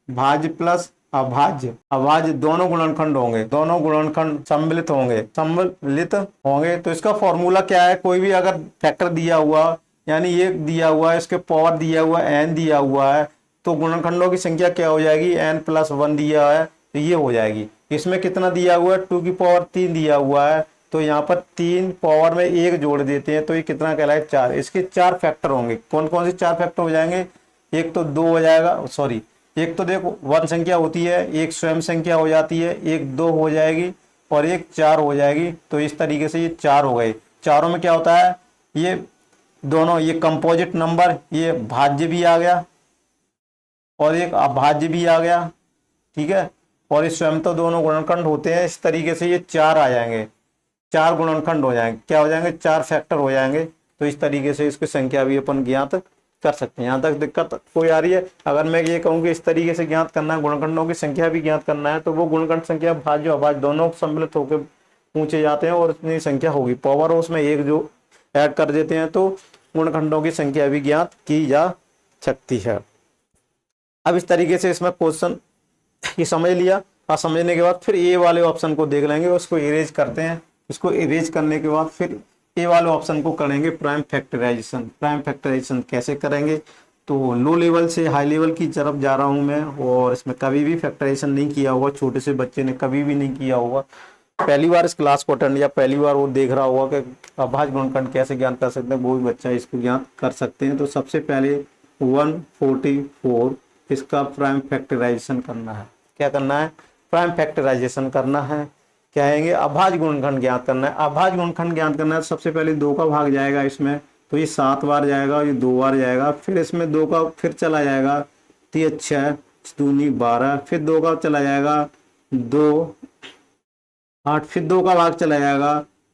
भाज्य प्लस अभाज्य, अभाज्य दोनों गुणनखंड होंगे, दोनों गुणनखंड सम्मिलित होंगे। तो इसका फॉर्मूला क्या है? कोई भी अगर फैक्टर दिया हुआ, यानी ये दिया हुआ है, इसके पावर दिया हुआ n दिया हुआ है, तो गुणनखंडों की संख्या क्या हो जाएगी? n+1 दिया है तो ये हो जाएगी। इसमें कितना दिया हुआ है? 2 की पावर 3 दिया हुआ है, तो यहाँ पर 3 पावर में 1 जोड़ देते हैं तो ये कितना कहलाए? 4। इसके 4 फैक्टर होंगे। कौन कौन से 4 फैक्टर हो जाएंगे? एक तो 2 हो जाएगा, सॉरी एक तो देखो 1 संख्या होती है, एक स्वयं संख्या हो जाती है, एक 2 हो जाएगी और एक 4 हो जाएगी। तो इस तरीके से ये 4 हो गए। चारों में क्या होता है? ये दोनों, ये कंपोजिट नंबर, ये भाज्य भी आ गया और एक अभाज्य भी आ गया, ठीक है। और इस स्वयं तो दोनों गुणनखंड होते हैं। इस तरीके से ये 4 आ जाएंगे, 4 गुणनखंड हो जाएंगे। क्या हो जाएंगे? 4 फैक्टर हो जाएंगे। तो इस तरीके से इसकी संख्या भी अपन ज्ञात कर सकते हैं। यहाँ तक दिक्कत कोई आ रही है? अगर मैं ये कहूँ कि इस तरीके से ज्ञात करना है, गुणनखंडों की संख्या भी ज्ञात करना है, तो वो गुणनखंड संख्या भाज्य अभाज्य दोनों सम्मिलित होकर पूछे जाते हैं और उतनी संख्या होगी, पावर उसमें एक जो ऐड कर देते हैं तो गुणनखंडों की संख्या भी ज्ञात की जा सकती है। अब इस तरीके से इसमें क्वेश्चन ये समझ लिया, और समझने के बाद फिर ए वाले ऑप्शन को देख लेंगे, उसको इरेज करते हैं। इसको इरेज करने के बाद फिर ए वाले ऑप्शन को करेंगे प्राइम फैक्टराइजेशन। प्राइम फैक्टराइजेशन कैसे करेंगे, तो लो लेवल से हाई लेवल की तरफ जा रहा हूं मैं, और इसमें कभी भी फैक्टराइजेशन नहीं किया होगा, छोटे से बच्चे ने कभी भी नहीं किया होगा, पहली बार इस क्लास को अटेंड या पहली बार वो देख रहा होगा कि अभाज्य गुणनखंड कैसे ज्ञान कर सकते हैं, वो भी बच्चा इसको ज्ञान कर सकते हैं। तो सबसे पहले 144 इसका प्राइम फैक्टराइजेशन करना है। क्या करना है, प्राइम फैक्टराइजेशन करना है। क्या आएंगे, अभाज्य गुणनखंड ज्ञात करना है। अभाज्य गुणनखंड ज्ञात करना है, सबसे पहले 2 का भाग जाएगा इसमें, तो ये 7 बार जाएगा, ये 2 बार जाएगा, फिर इसमें 2 का फिर चला जाएगा, 3 6 दूनी 12, फिर 2 का चला जाएगा 2 8, फिर 2 का भाग चला जाएगा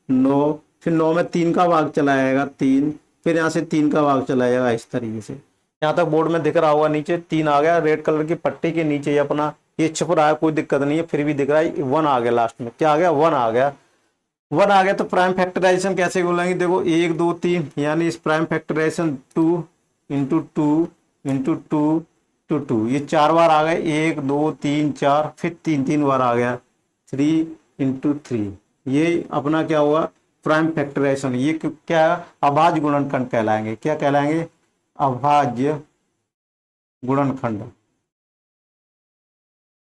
9, फिर 9 में 3 का भाग चला जाएगा 3, फिर यहाँ से 3 का भाग चला जाएगा। इस तरीके से यहाँ तक बोर्ड में दिख रहा होगा, नीचे 3 आ गया, रेड कलर की पट्टी के नीचे ही अपना ये छुप रहा है, कोई दिक्कत नहीं है, फिर भी दिख रहा है 1 आ गया लास्ट में। क्या आ गया, 1 आ गया। 1 आ गया तो प्राइम फैक्टराइजेशन कैसे बोलेंगे, देखो 1 2 3, यानी इस prime factorisation 2 into 2 into 2 two 2, ये 4 बार आ गए, 1 2 3 4, फिर 3 बार आ गया 3 इंटू 3, ये अपना क्या हुआ प्राइम फैक्टराइजेशन। ये क्या है, अभाज्य गुणनखंड कहलाएंगे। क्या कहलाएंगे, अभाज्य गुणनखंड।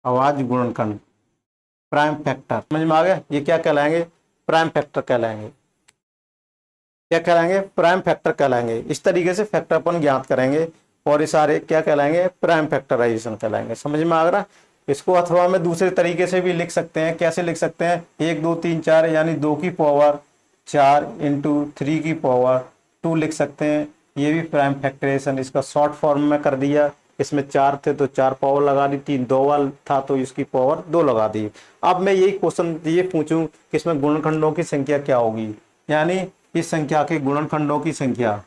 अभाज्य गुणनखंड प्राइम फैक्टर, समझ में आ गया, ये क्या कहलाएंगे, प्राइम फैक्टर कहलाएंगे। क्या कहलाएंगे, प्राइम फैक्टर कहलाएंगे। इस तरीके से फैक्टर अपन ज्ञात करेंगे, और ये सारे क्या कहलाएंगे, प्राइम फैक्टराइजेशन कहलाएंगे। समझ में आ रहा, इसको अथवा में दूसरे तरीके से भी लिख सकते हैं। कैसे लिख सकते हैं, 1 2 3 4 यानी 2 की पावर 4 इंटू 3 की पावर 2 लिख सकते हैं, ये भी प्राइम फैक्टराइजेशन। इसका शॉर्ट फॉर्म में कर दिया, इसमें 4 थे तो 4 पावर लगा दी, 3 2 वाल था तो इसकी पावर 2 लगा दी। अब मैं यही क्वेश्चन ये पूछूं कि इसमें गुणनखंडों की संख्या क्या होगी, यानी इस संख्या के गुणनखंडों की संख्या,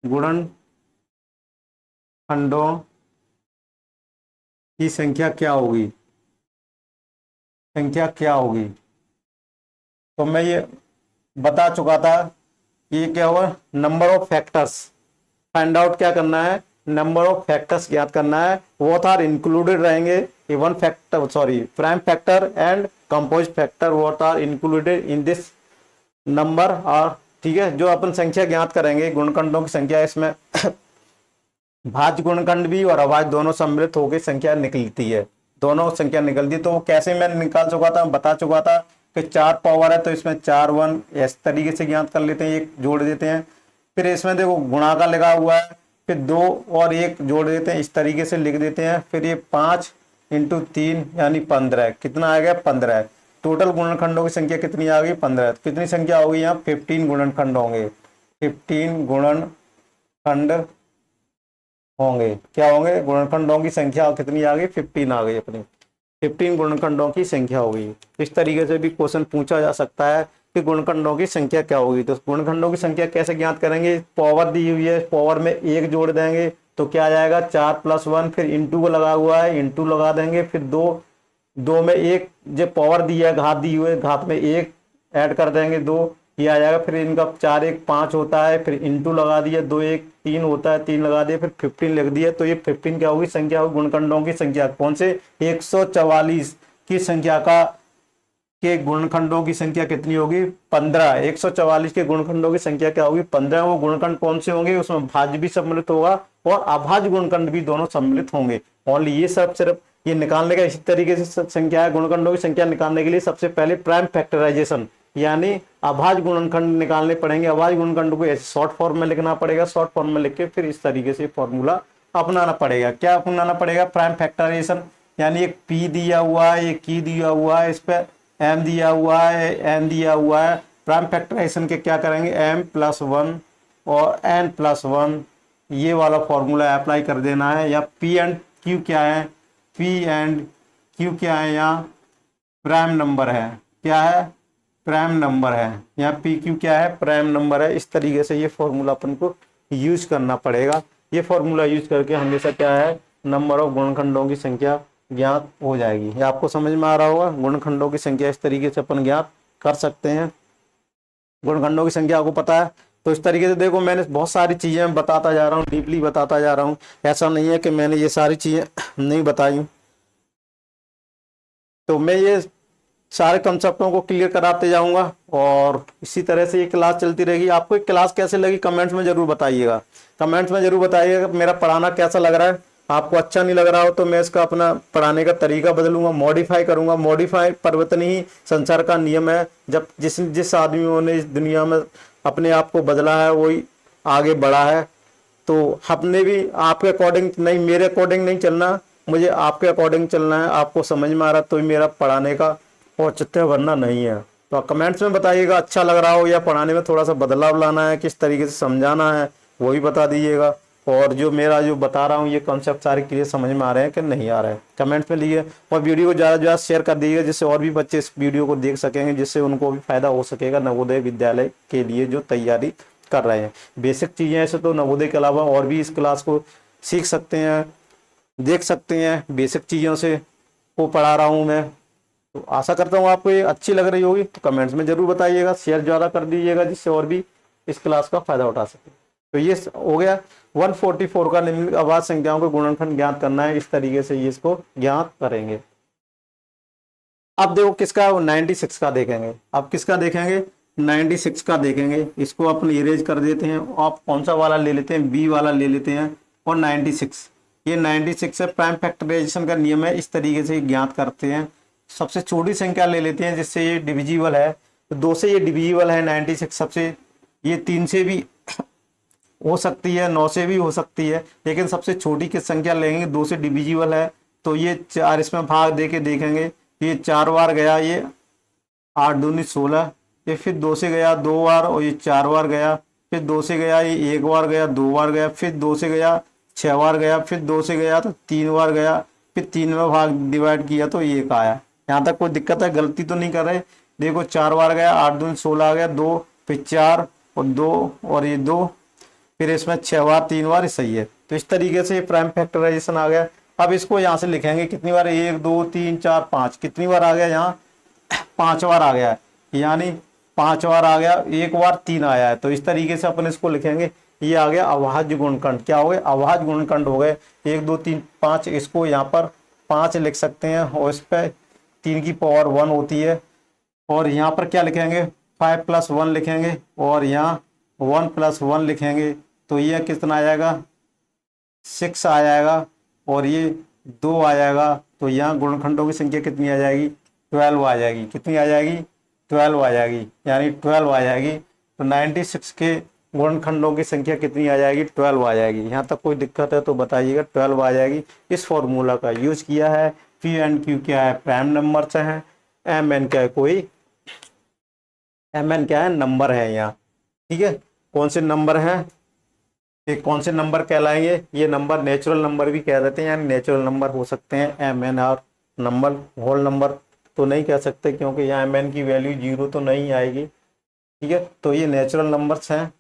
गुणनखंडों की संख्या क्या होगी, संख्या क्या होगी। तो मैं ये बता चुका था, ये क्या हुआ, number of factors find out क्या करना है, नंबर ऑफ फैक्टर्स ज्ञात करना है। बोथ आर इंक्लूडेड रहेंगे, even factor sorry prime factor and composite factor both are included in this number. और ठीक है, जो अपन संख्या ज्ञात करेंगे गुणनखंडों की संख्या, इसमें भाज्य गुणनखंड भी और अभाज्य दोनों सम्मिलित होकर संख्या निकलती है, दोनों संख्या निकलती है। तो कैसे मैं निकाल चुका था, बता चुका था कि 4 पावर है तो इसमें 4 1 इस तरीके से ज्ञात कर लेते हैं, एक जोड़ देते हैं। फिर इसमें देखो गुणा का लगा हुआ है, फिर 2 और 1 जोड़ देते हैं, इस तरीके से लिख देते हैं। फिर ये 5 इंटू 3 यानी 15, कितना आ गया 15। टोटल गुणनखंडों की संख्या कितनी आ गई 15, तो कितनी संख्या होगी यहाँ 15 गुणनखंड होंगे, 15 गुणनखंड होंगे। क्या होंगे, गुणनखंडों की संख्या कितनी आ गई 15 आ गई, अपनी 15 गुणनखंडों की संख्या होगी। इस तरीके से भी क्वेश्चन पूछा जा सकता है कि गुणनखंडों की संख्या क्या होगी। तो गुणनखंडों की संख्या कैसे ज्ञात करेंगे, पावर दी हुई है, पावर में 1 जोड़ देंगे तो क्या आ जाएगा 4 + 1, फिर इंटू को लगा हुआ है इंटू लगा देंगे, फिर 2 में 1 जो पावर दी है घात दी हुई है, घात में 1 ऐड कर देंगे 2, ये आ जाएगा। फिर इनका 4 1 5 होता है, फिर इंटू लगा दिया, 2 1 3 होता है, 3 लगा दिया, फिर 15 लिख दिया। तो ये 15 क्या होगी, संख्या होगी गुणनखंडों की संख्या। कौन से 144 की संख्या का के गुणनखंडों की संख्या कितनी होगी 15। 144 के गुणनखंडों की संख्या क्या होगी 15। वो गुणनखंड कौन से होंगे, उसमें भाज्य भी सम्मिलित होगा और अभाज्य गुणनखंड भी दोनों सम्मिलित होंगे। ओनली ये सब सिर्फ ये निकालने का इसी तरीके से संख्या है। गुणनखंडों की संख्या निकालने के लिए सबसे पहले प्राइम फैक्टराइजेशन यानी अभाज्य गुणनखंड निकालने पड़ेंगे। अभाज्य गुणनखंड को ऐसे शॉर्ट फॉर्म में लिखना पड़ेगा, शॉर्ट फॉर्म में लिख के फिर इस तरीके से फॉर्मूला अपनाना पड़ेगा। क्या अपनाना पड़ेगा, प्राइम फैक्टराइजेशन यानी एक पी दिया हुआ है, एक की दिया हुआ है, इस पर एम दिया हुआ है, एन दिया हुआ है। प्राइम फैक्टराइजेशन के क्या करेंगे m+1 और n+1 ये वाला फॉर्मूला अप्लाई कर देना है। या पी एंड क्यू क्या है, पी एंड क्यू क्या है, यहाँ प्राइम नंबर है, क्या है प्राइम नंबर है, यहाँ पी क्यू क्या है प्राइम नंबर है। इस तरीके से ये फॉर्मूला अपन को यूज करना पड़ेगा। ये फॉर्मूला यूज करके हमेशा क्या है नंबर ऑफ गुणनखंडों की संख्या ज्ञात हो जाएगी। ये आपको समझ में आ रहा होगा। गुणनखंडों की संख्या इस तरीके से अपन ज्ञात कर सकते हैं। गुणनखंडों की संख्या आपको पता है। तो इस तरीके से देखो मैंने बहुत सारी चीज़ें बताता जा रहा हूँ, डीपली बताता जा रहा हूँ। ऐसा नहीं है कि मैंने ये सारी चीज़ें नहीं बताई। तो मैं ये सारे कंसेप्टों को क्लियर कराते जाऊंगा और इसी तरह से ये क्लास चलती रहेगी। आपको एक क्लास कैसे लगी कमेंट्स में जरूर बताइएगा। कमेंट्स में जरूर बताइएगा मेरा पढ़ाना कैसा लग रहा है। आपको अच्छा नहीं लग रहा हो तो मैं इसका अपना पढ़ाने का तरीका बदलूंगा, मॉडिफाई करूंगा। मॉडिफाई परिवर्तन ही संसार का नियम है। जब जिस आदमियों ने इस दुनिया में अपने आप को बदला है वही आगे बढ़ा है। तो हमने भी आपके अकॉर्डिंग नहीं, मेरे अकॉर्डिंग नहीं चलना, मुझे आपके अकॉर्डिंग चलना है। आपको समझ में आ रहा तो ही मेरा पढ़ाने का औचित्य, वरना नहीं है। तो कमेंट्स में बताइएगा अच्छा लग रहा हो या पढ़ाने में थोड़ा सा बदलाव लाना है, किस तरीके से समझाना है वो भी बता दीजिएगा। और जो मेरा जो बता रहा हूँ ये कॉन्सेप्ट सारे क्लियर समझ में आ रहे हैं कि नहीं आ रहे हैं, कमेंट्स में लिखिए। और वीडियो को ज़्यादा से ज़्यादा शेयर कर दीजिएगा जिससे और भी बच्चे इस वीडियो को देख सकेंगे, जिससे उनको भी फायदा हो सकेगा नवोदय विद्यालय के लिए जो तैयारी कर रहे हैं। बेसिक चीज़ें ऐसे तो नवोदय के अलावा और भी इस क्लास को सीख सकते हैं, देख सकते हैं। बेसिक चीज़ों से को पढ़ा रहा हूँ मैं। तो आशा करता हूँ आपको ये अच्छी लग रही होगी। तो कमेंट्स में जरूर बताइएगा, शेयर ज़्यादा कर दीजिएगा जिससे और भी इस क्लास का फायदा उठा सके। तो ये हो गया 144 का निम्नलिखित अभाज्य संख्याओं को गुणनखंड ज्ञात करना है। इस तरीके से ये इसको ज्ञात करेंगे। अब देखो किसका 96 का देखेंगे। अब किसका देखेंगे 96 का देखेंगे। इसको अपन इरेज कर देते हैं। आप कौन सा वाला ले लेते हैं, बी वाला ले लेते हैं। और 96 ये 96 है। प्राइम फैक्टराइजेशन का नियम है, इस तरीके से ज्ञात करते हैं। सबसे छोटी संख्या ले लेते हैं जिससे ये डिविजिबल है। तो 2 से ये डिविजिबल है 96। सबसे ये 3 से भी हो सकती है, 9 से भी हो सकती है, लेकिन सबसे छोटी की संख्या लेंगे 2 से डिविजिबल है। तो ये 4 इसमें भाग दे के देखेंगे। ये 4 बार गया, ये 8 दूनी 16। ये फिर 2 से गया 2 बार और ये 4 बार गया। फिर 2 से गया ये 1 बार गया, 2 बार गया। फिर 2 से गया 6 बार गया। फिर 2 से गया तो 3 बार गया। फिर 3 में भाग डिवाइड किया तो 1 आया। यहाँ तक कोई दिक्कत है, गलती तो नहीं कर रहे। देखो 4 बार गया, 8 दूनी 16 आ गया, 2 फिर 4 और 2 और ये 2, फिर इसमें 6 बार 3 बार सही है। तो इस तरीके से प्राइम फैक्टराइजेशन आ गया। अब इसको यहाँ से लिखेंगे कितनी बार, 1 2 3 4 5, कितनी बार आ गया यहाँ 5 बार आ गया, यानी 5 बार आ गया। 1 बार 3 आया है। तो इस तरीके से अपन इसको लिखेंगे। ये आ गया अभाज्य गुणनखंड। क्या हो गए अभाज्य गुणनखंड हो गए। 1 2 3 5, इसको यहाँ पर 5 लिख सकते हैं और इस पर 3 की पावर 1 होती है। और यहाँ पर क्या लिखेंगे 5 + 1 लिखेंगे और यहाँ 1 + 1 लिखेंगे। तो ये कितना आ जाएगा 6 आ जाएगा और ये 2 आ जाएगा। तो यहाँ गुणनखंडों की संख्या कितनी आ जाएगी 12 आ जाएगी। कितनी आ जाएगी 12 आ जाएगी, यानी 12 आ जाएगी। तो 96 के गुणनखंडों की संख्या कितनी आ जाएगी 12 आ जाएगी। यहाँ तक कोई दिक्कत है तो बताइएगा, 12 आ जाएगी। इस फॉर्मूला का यूज किया है। पी एंड क्यू क्या है प्राइम नंबर से है, एम एन क्या है कोई एम एन क्या है नंबर है यहाँ। ठीक है, कौन से नंबर हैं, ये कौन से नंबर कहलाएंगे, ये नंबर नेचुरल नंबर भी कह देते हैं, यानी नेचुरल नंबर हो सकते हैं एम एन। और नंबर होल नंबर तो नहीं कह सकते क्योंकि यहाँ एम एन की वैल्यू 0 तो नहीं आएगी। ठीक है, तो ये नेचुरल नंबर्स हैं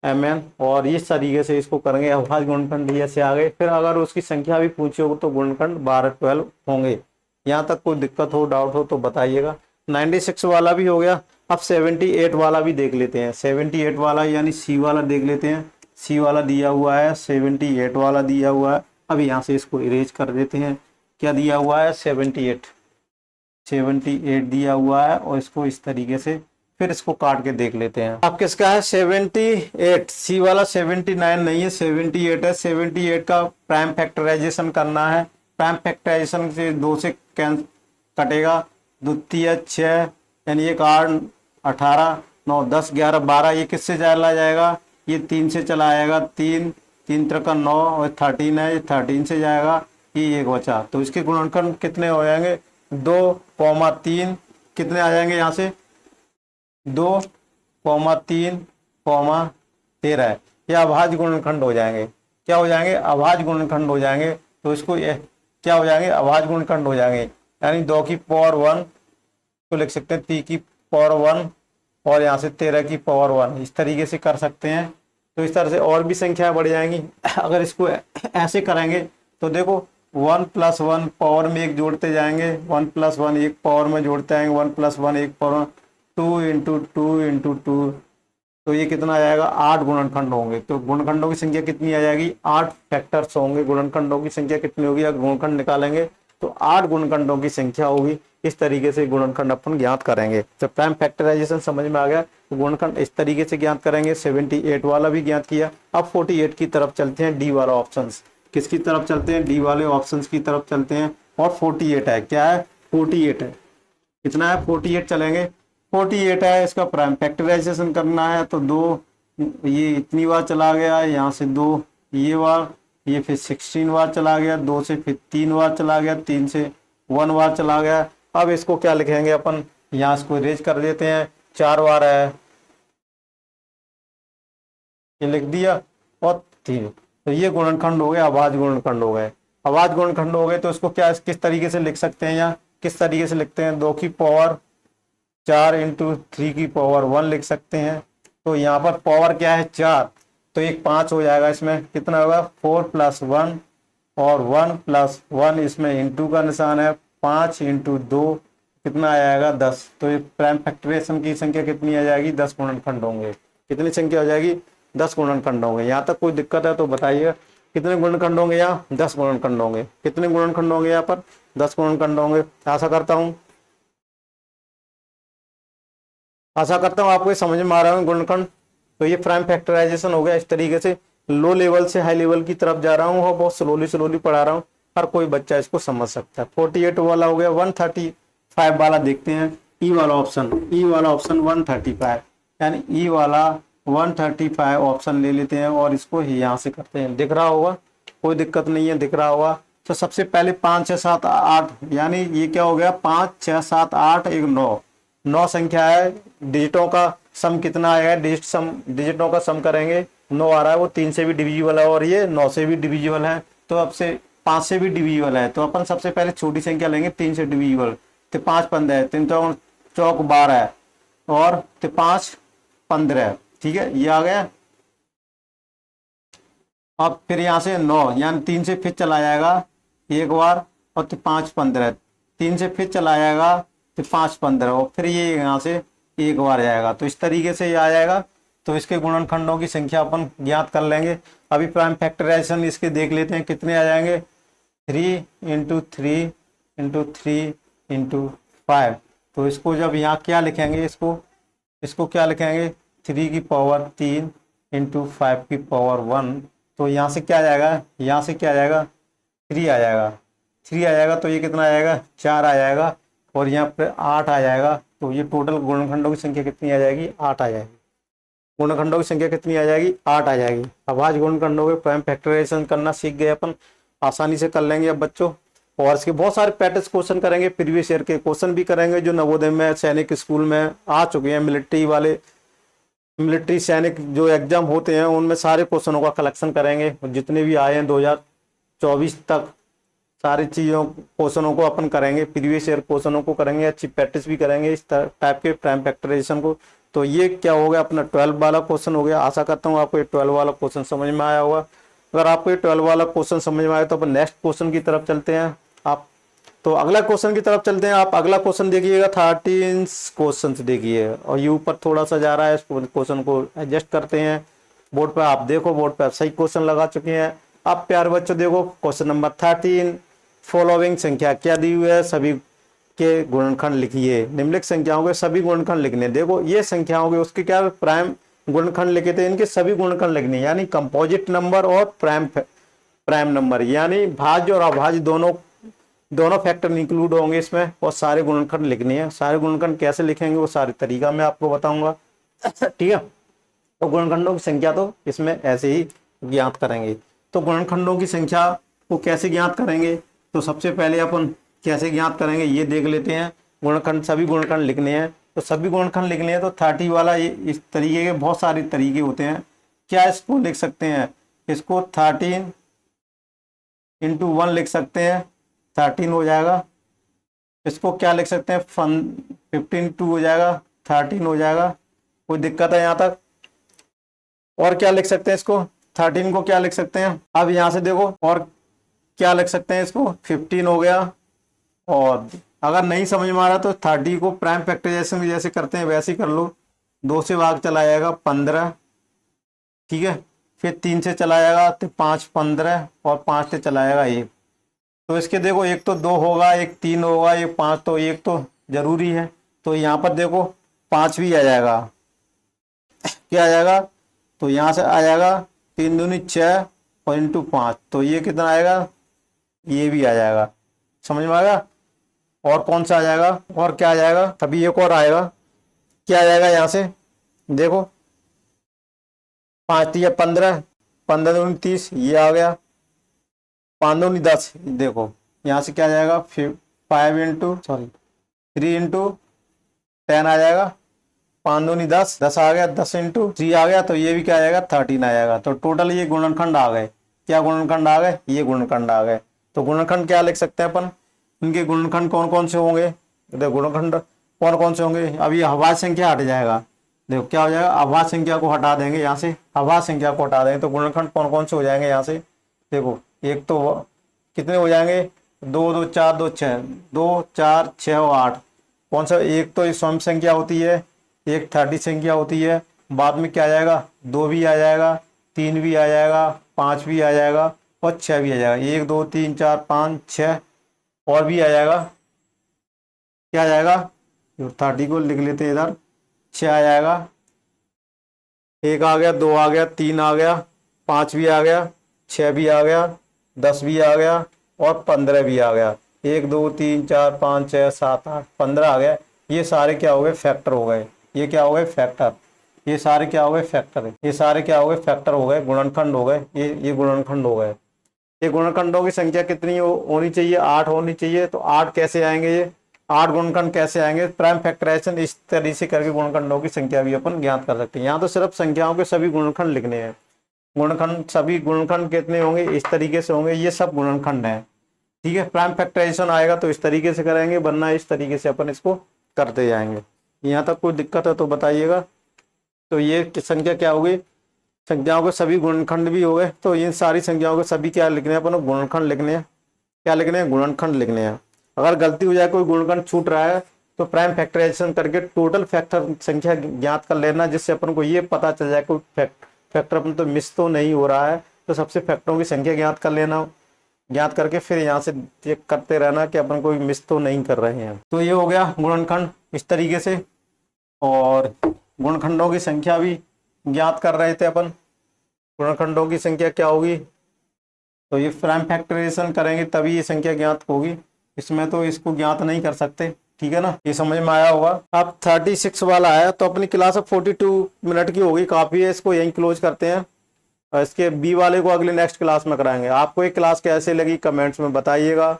एम एन। और इस तरीके से इसको करेंगे। अभाज्य गुणनखंड ऐसे आ गए। फिर अगर उसकी संख्या भी पूछी हो तो गुणनखंड 12 होंगे। यहाँ तक कोई दिक्कत हो डाउट हो तो बताइएगा। 96 वाला भी हो गया। अब 78 वाला भी देख लेते हैं। 78 वाला यानी सी वाला देख लेते हैं। सी वाला दिया हुआ है, 78 वाला दिया हुआ है। अब यहाँ से इसको इरेज कर देते हैं। क्या दिया हुआ है 78 दिया हुआ है। और इसको इस तरीके से फिर इसको काट के देख लेते हैं। अब किसका है 78, सी वाला 79 नहीं है 78 है। 78 का प्राइम फैक्टराइजेशन करना है। प्राइम फैक्टराइजेशन से 2 से कटेगा, 2 × 6 यानी 1 8 18 9 10 11 12। ये किससे चला जाएगा, ये 3 से चला आएगा। 3 3 × 9 और 13 है, ये 13 से जाएगा। ये 1 बचा। तो इसके गुणनखंड कितने हो जाएंगे 2, 3 कितने आ जाएंगे यहाँ से 2, 3, 13। ये अभाज्य गुणनखंड हो जाएंगे। क्या हो जाएंगे अभाज्य गुणनखंड हो जाएंगे। तो इसको क्या हो जाएंगे अभाज्य गुणनखंड हो जाएंगे, यानी 2 की पावर 1 तो लिख सकते हैं 3 की पावर 1 और यहाँ से 13 की पावर 1। इस तरीके से कर सकते हैं। तो इस तरह से और भी संख्या बढ़ जाएंगी। अगर इसको ऐसे करेंगे तो देखो 1 + 1 पावर में 1 जोड़ते जाएंगे, 1 + 1 1 पावर में जोड़ते आएंगे, 1 + 1 1 पावर में। 2 इंटू 2 इंटू 2, तो ये कितना आ जाएगा, 8 गुणनखंड होंगे। तो गुणनखंडों की संख्या कितनी आ जाएगी, 8 फैक्टर्स होंगे। गुणनखंडों की संख्या कितनी होगी, अगर गुणनखंड निकालेंगे तो 8 गुणनखंडों की संख्या होगी। इस तरीके से गुणनखंड अपन ज्ञात करेंगे। जब प्राइम फैक्टराइजेशन समझ में आ गया तो गुणनखंड इस तरीके से ज्ञात करेंगे। 78 वाला भी ज्ञात किया। अब 48 की तरफ चलते हैं, डी वाला ऑप्शन। किसकी तरफ चलते हैं, डी वाले ऑप्शन की तरफ चलते हैं। और 48 है, क्या है, 48 है। कितना है, 48 चलेंगे। 48 है, इसका प्राइम फैक्टराइजेशन करना है तो 2 ये इतनी बार चला गया, यहाँ से 2 ये बार, ये फिर 16 बार चला गया, 2 से फिर 3 बार चला गया, 3 से 1 बार चला गया। अब इसको क्या लिखेंगे अपन, यहाँ इसको इरेज कर देते हैं। 4 बार है, ये लिख दिया, और 3। तो ये गुणनखंड हो गए, अभाज्य गुणनखंड हो गए। अभाज्य गुणनखंड हो गए तो इसको क्या किस तरीके से लिख सकते हैं, या किस तरीके से लिखते हैं, 2 की पावर 4 इंटू 3 की पावर 1 लिख सकते हैं। तो यहाँ पर पावर क्या है, 4, तो एक 5 हो जाएगा। इसमें कितना होगा, 4 + 1 और 1 + 1, इसमें इंटू का निशान है। 5 इंटू 2 कितना आ जाएगा, 10। तो ये प्राइम फैक्टराइजेशन की संख्या कितनी आ जाएगी, 10 गुणनखंड होंगे। कितनी संख्या हो जाएगी, 10 गुणनखंड होंगे। यहाँ तक कोई दिक्कत है तो बताइएगा। कितने गुणनखंड होंगे, यहाँ 10 गुणनखंड होंगे। कितने गुणनखंड होंगे, यहाँ पर 10 गुणनखंड होंगे। आशा करता हूँ आपको समझ में आ रहा है गुणनखंड। तो ये प्राइम फैक्टराइजेशन हो गया। इस तरीके से लो लेवल से हाई लेवल की तरफ जा रहा हूँ और बहुत स्लोली पढ़ा रहा हूँ, हर कोई बच्चा इसको समझ सकता है। 48 वाला हो गया। 135 वाला देखते हैं, ई वाला ऑप्शन, 135, यानी ई वाला 135 ऑप्शन ले लेते हैं और इसको यहाँ से करते हैं। दिख रहा होगा, कोई दिक्कत नहीं है, दिख रहा होगा। तो सबसे पहले 5 6 7 8, यानी ये क्या हो गया, 5 6 7 8 1 9, 9 संख्या है। डिजिटों का सम कितना आएगा, डिजिटों का सम करेंगे, 9 आ रहा है, वो 3 से भी डिविजिबल है और ये 9 से भी डिविजिबल है। तो अब से 5 से भी डिविजिबल है। तो अपन सबसे पहले छोटी संख्या लेंगे 3 से डिविजिबल। तो 5 15, 3 चौक 12 और 5 15, ठीक है, ये आ गया। अब फिर यहाँ से 9, यानी 3 से फिर चला जाएगा एक बार, और तो 5 15, 3 से फिर चला जाएगा तो 5 15, और फिर ये यहाँ से एक बार जाएगा। तो इस तरीके से ये आ जाएगा। तो इसके गुणनखंडों की संख्या अपन ज्ञात कर लेंगे। अभी प्राइम फैक्टराइजेशन इसके देख लेते हैं कितने आ जाएंगे। 3 इंटू 3 इंटू 3 इंटू 5। तो इसको जब यहाँ क्या लिखेंगे, इसको क्या लिखेंगे, 3 की पावर 3 इंटू 5 की पावर 1। तो यहाँ से क्या आ जाएगा, यहाँ से क्या आ जाएगा, 3 आ जाएगा, 3 आ जाएगा। तो ये कितना आ जाएगा, 4 आ जाएगा, और यहाँ पे 8 आ जाएगा। तो ये टोटल गुणनखंडों की संख्या कितनी आ जाएगी, 8 आ जाएगी। गुणनखंडों की संख्या कितनी आ जाएगी, 8 आ जाएगी। अभाज्य गुणनखंडों के प्राइम फैक्टराइजेशन करना सीख गए अपन, आसानी से कर लेंगे अब बच्चों। और इसके बहुत सारे प्रैक्टिस क्वेश्चन करेंगे, प्रीवियस ईयर के क्वेश्चन भी करेंगे जो नवोदय में, सैनिक स्कूल में आ चुके हैं। मिलिट्री सैनिक जो एग्जाम होते हैं उनमें सारे क्वेश्चनों का कलेक्शन करेंगे, जितने भी आए हैं 2024 तक सारी चीज़ों क्वेश्चनों को अपन करेंगे, प्रीवियस ईयर क्वेश्चनों को करेंगे, अच्छी प्रैक्टिस भी करेंगे इस टाइप के प्राइम फैक्टराइजेशन को। तो ये क्या हो गया, अपना 12 वाला क्वेश्चन हो गया। आशा करता हूँ आपको ये 12 वाला क्वेश्चन समझ में आया होगा। अगर आपको ये 12 वाला क्वेश्चन समझ में आया तो अपन नेक्स्ट क्वेश्चन की तरफ चलते हैं। आप तो अगला क्वेश्चन की तरफ चलते हैं। आप अगला क्वेश्चन देखिएगा, 13 क्वेश्चन देखिए, और ये ऊपर थोड़ा सा जा रहा है, इस क्वेश्चन को एडजस्ट करते हैं। बोर्ड पर आप देखो, बोर्ड पर आप सही क्वेश्चन लगा चुके हैं। आप प्यारे बच्चों देखो क्वेश्चन नंबर 13, फॉलोइंग संख्या क्या दी हुई है, सभी के गुणनखंड लिखिए। निम्नलिखित संख्याओं के सभी गुणनखंड लिखने। देखो ये संख्याओं के उसके क्या प्राइम गुणनखंड लिखे थे, इनके सभी गुणनखंड लिखने, यानी कंपोजिट नंबर और प्राइम नंबर, यानी भाज्य और अभाज्य दोनों फैक्टर इंक्लूड होंगे इसमें, और सारे गुणनखंड लिखने हैं। सारे गुणनखंड कैसे लिखेंगे वो सारे तरीका मैं आपको बताऊंगा, ठीक है। तो गुणनखंडों की संख्या तो इसमें ऐसे ही ज्ञात करेंगे। तो गुणनखंडों की संख्या को कैसे ज्ञात करेंगे, तो सबसे पहले अपन कैसे ज्ञात करेंगे ये देख लेते हैं। गुणनखंड, सभी गुणनखंड लिखने हैं, तो सभी गुणनखंड लिखने हैं। तो 30 वाला ये इस तरीके के बहुत सारे तरीके होते हैं। क्या इसको लिख सकते हैं, इसको 13 इंटू 1 लिख सकते हैं, 13 हो जाएगा। इसको क्या लिख सकते हैं, 15 2 हो जाएगा, 13 हो जाएगा। कोई दिक्कत है यहाँ तक? और क्या लिख सकते हैं इसको, 13 को क्या लिख सकते हैं, अब यहाँ से देखो, और क्या लिख सकते हैं इसको, 15 हो गया, और अगर नहीं समझ में आ रहा तो 30 को प्राइम फैक्टराइजेशन में जैसे करते हैं वैसे ही कर लो। 2 से भाग चला जाएगा 15, ठीक है। फिर 3 से चला जाएगा तो 5 15, और 5 से चला जाएगा 1। तो इसके देखो एक तो 2 होगा, एक 3 होगा, एक 5, तो एक तो जरूरी है। तो यहाँ पर देखो 5 भी आ जाएगा। क्या आ जाएगा? तो यहाँ से आ जाएगा 3 दूनी 6 और इंटू 5, तो ये कितना आएगा? ये भी आ जाएगा। समझ में आएगा? और कौन सा आ जाएगा? और क्या आ जाएगा? अभी एक और आएगा। क्या आ जाएगा यहाँ से? देखो 5 3 15, 15 दूनी 30, ये आ गया। 5 दूनी 10, देखो यहाँ से क्या आ जाएगा? 3 इंटू 10 आ जाएगा। 5 दूनी 10, 10 आ गया, 10 इंटू 3 आ गया, तो ये भी क्या आ जाएगा? 13 आ जाएगा। तो टोटल ये गुणनखंड आ गए। क्या गुणनखंड आ गए? ये गुणनखंड आ गए। तो गुणनखंड क्या लिख सकते हैं अपन? इनके गुणनखंड कौन कौन से होंगे? देखो गुणनखंड कौन कौन से होंगे? अब ये अभाज्य संख्या हट जाएगा। देखो क्या हो जाएगा? अभाज्य संख्या को हटा देंगे यहाँ से, अभाज्य संख्या को हटा देंगे तो गुणनखंड कौन कौन से हो जाएंगे यहाँ से? देखो एक तो कितने हो जाएंगे? 2 2 4 2 6, 2 4 6 और 8। कौन सा? एक तो सम संख्या होती है, एक 30 संख्या होती है। बाद में क्या आ जाएगा? 2 भी आ जाएगा, 3 भी आ जाएगा, 5 भी आ जाएगा और 6 भी आ जाएगा। 1 2 3 4 5 6 और भी आ जाएगा। क्या आ जाएगा? 30 को लिख लेते हैं इधर। 6 आ जाएगा, 1 आ गया, 2 आ गया, 3 आ गया, 5 भी आ गया, 6 भी आ गया, 10 भी आ गया और 15 भी आ गया। 1 2 3 4 5 6 7 8 15 आ गया। ये सारे क्या हो गए? फैक्टर हो गए। ये क्या हो गए? फैक्टर। ये सारे क्या हो गए? फैक्टर है। ये सारे क्या हो गए? फैक्टर हो गए, गुणनखंड हो गए। ये गुणनखंड हो गए। ये गुणनखंडों की संख्या कितनी होनी चाहिए? 8 होनी चाहिए। तो 8 कैसे आएंगे? ये 8 गुणनखंड कैसे आएंगे? प्राइम फैक्टराइजेशन इस तरीके से करके गुणनखंडों की संख्या भी अपन ज्ञात कर सकते हैं। यहाँ तो सिर्फ संख्याओं के सभी गुणनखंड लिखने हैं। गुणनखंड, सभी गुणनखंड कितने होंगे? इस तरीके से होंगे। ये सब गुणनखंड है, ठीक है। प्राइम फैक्टराइजेशन आएगा तो इस तरीके से करेंगे, वरना इस तरीके से अपन इसको करते जाएंगे। यहाँ तक कोई दिक्कत है तो बताइएगा। तो ये संख्या क्या होगी? संख्याओं के सभी गुणनखंड भी हो गए। तो इन सारी संख्याओं के सभी क्या लिखने हैं अपन? गुणनखंड लिखने हैं। क्या लिखने हैं? गुणनखंड लिखने हैं। अगर गलती हो जाए, कोई गुणनखंड छूट रहा है, तो प्राइम फैक्टराइजेशन करके टोटल फैक्टर संख्या ज्ञात कर लेना, जिससे अपन को ये पता चल जाए कोई फैक्टर अपन तो मिस तो नहीं हो रहा है। तो सबसे फैक्टरों की संख्या ज्ञात कर लेना, ज्ञात करके फिर यहाँ से चेक करते रहना कि अपन कोई मिस तो नहीं कर रहे हैं। तो ये हो गया गुणनखंड इस तरीके से। और गुणनखंडों की संख्या भी ज्ञात कर रहे थे अपन। गुणनखंडों की संख्या क्या होगी? तो ये प्राइम फैक्टराइजेशन करेंगे तभी ये संख्या ज्ञात होगी। इसमें तो इसको ज्ञात नहीं कर सकते, ठीक है ना। ये समझ में आया होगा। अब 36 वाला आया, तो अपनी क्लास अब 42 मिनट की होगी, काफी है। इसको यहीं क्लोज करते हैं और इसके बी वाले को अगले नेक्स्ट क्लास में कराएंगे। आपको ये क्लास कैसे लगी कमेंट्स में बताइएगा।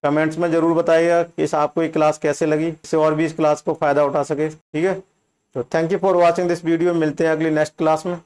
कमेंट्स में जरूर बताइएगा कि इस आपको ये क्लास कैसे लगी, इससे और भी इस क्लास को फायदा उठा सके, ठीक है। तो thank you for watching this video. मिलते हैं अगली नेक्स्ट क्लास में।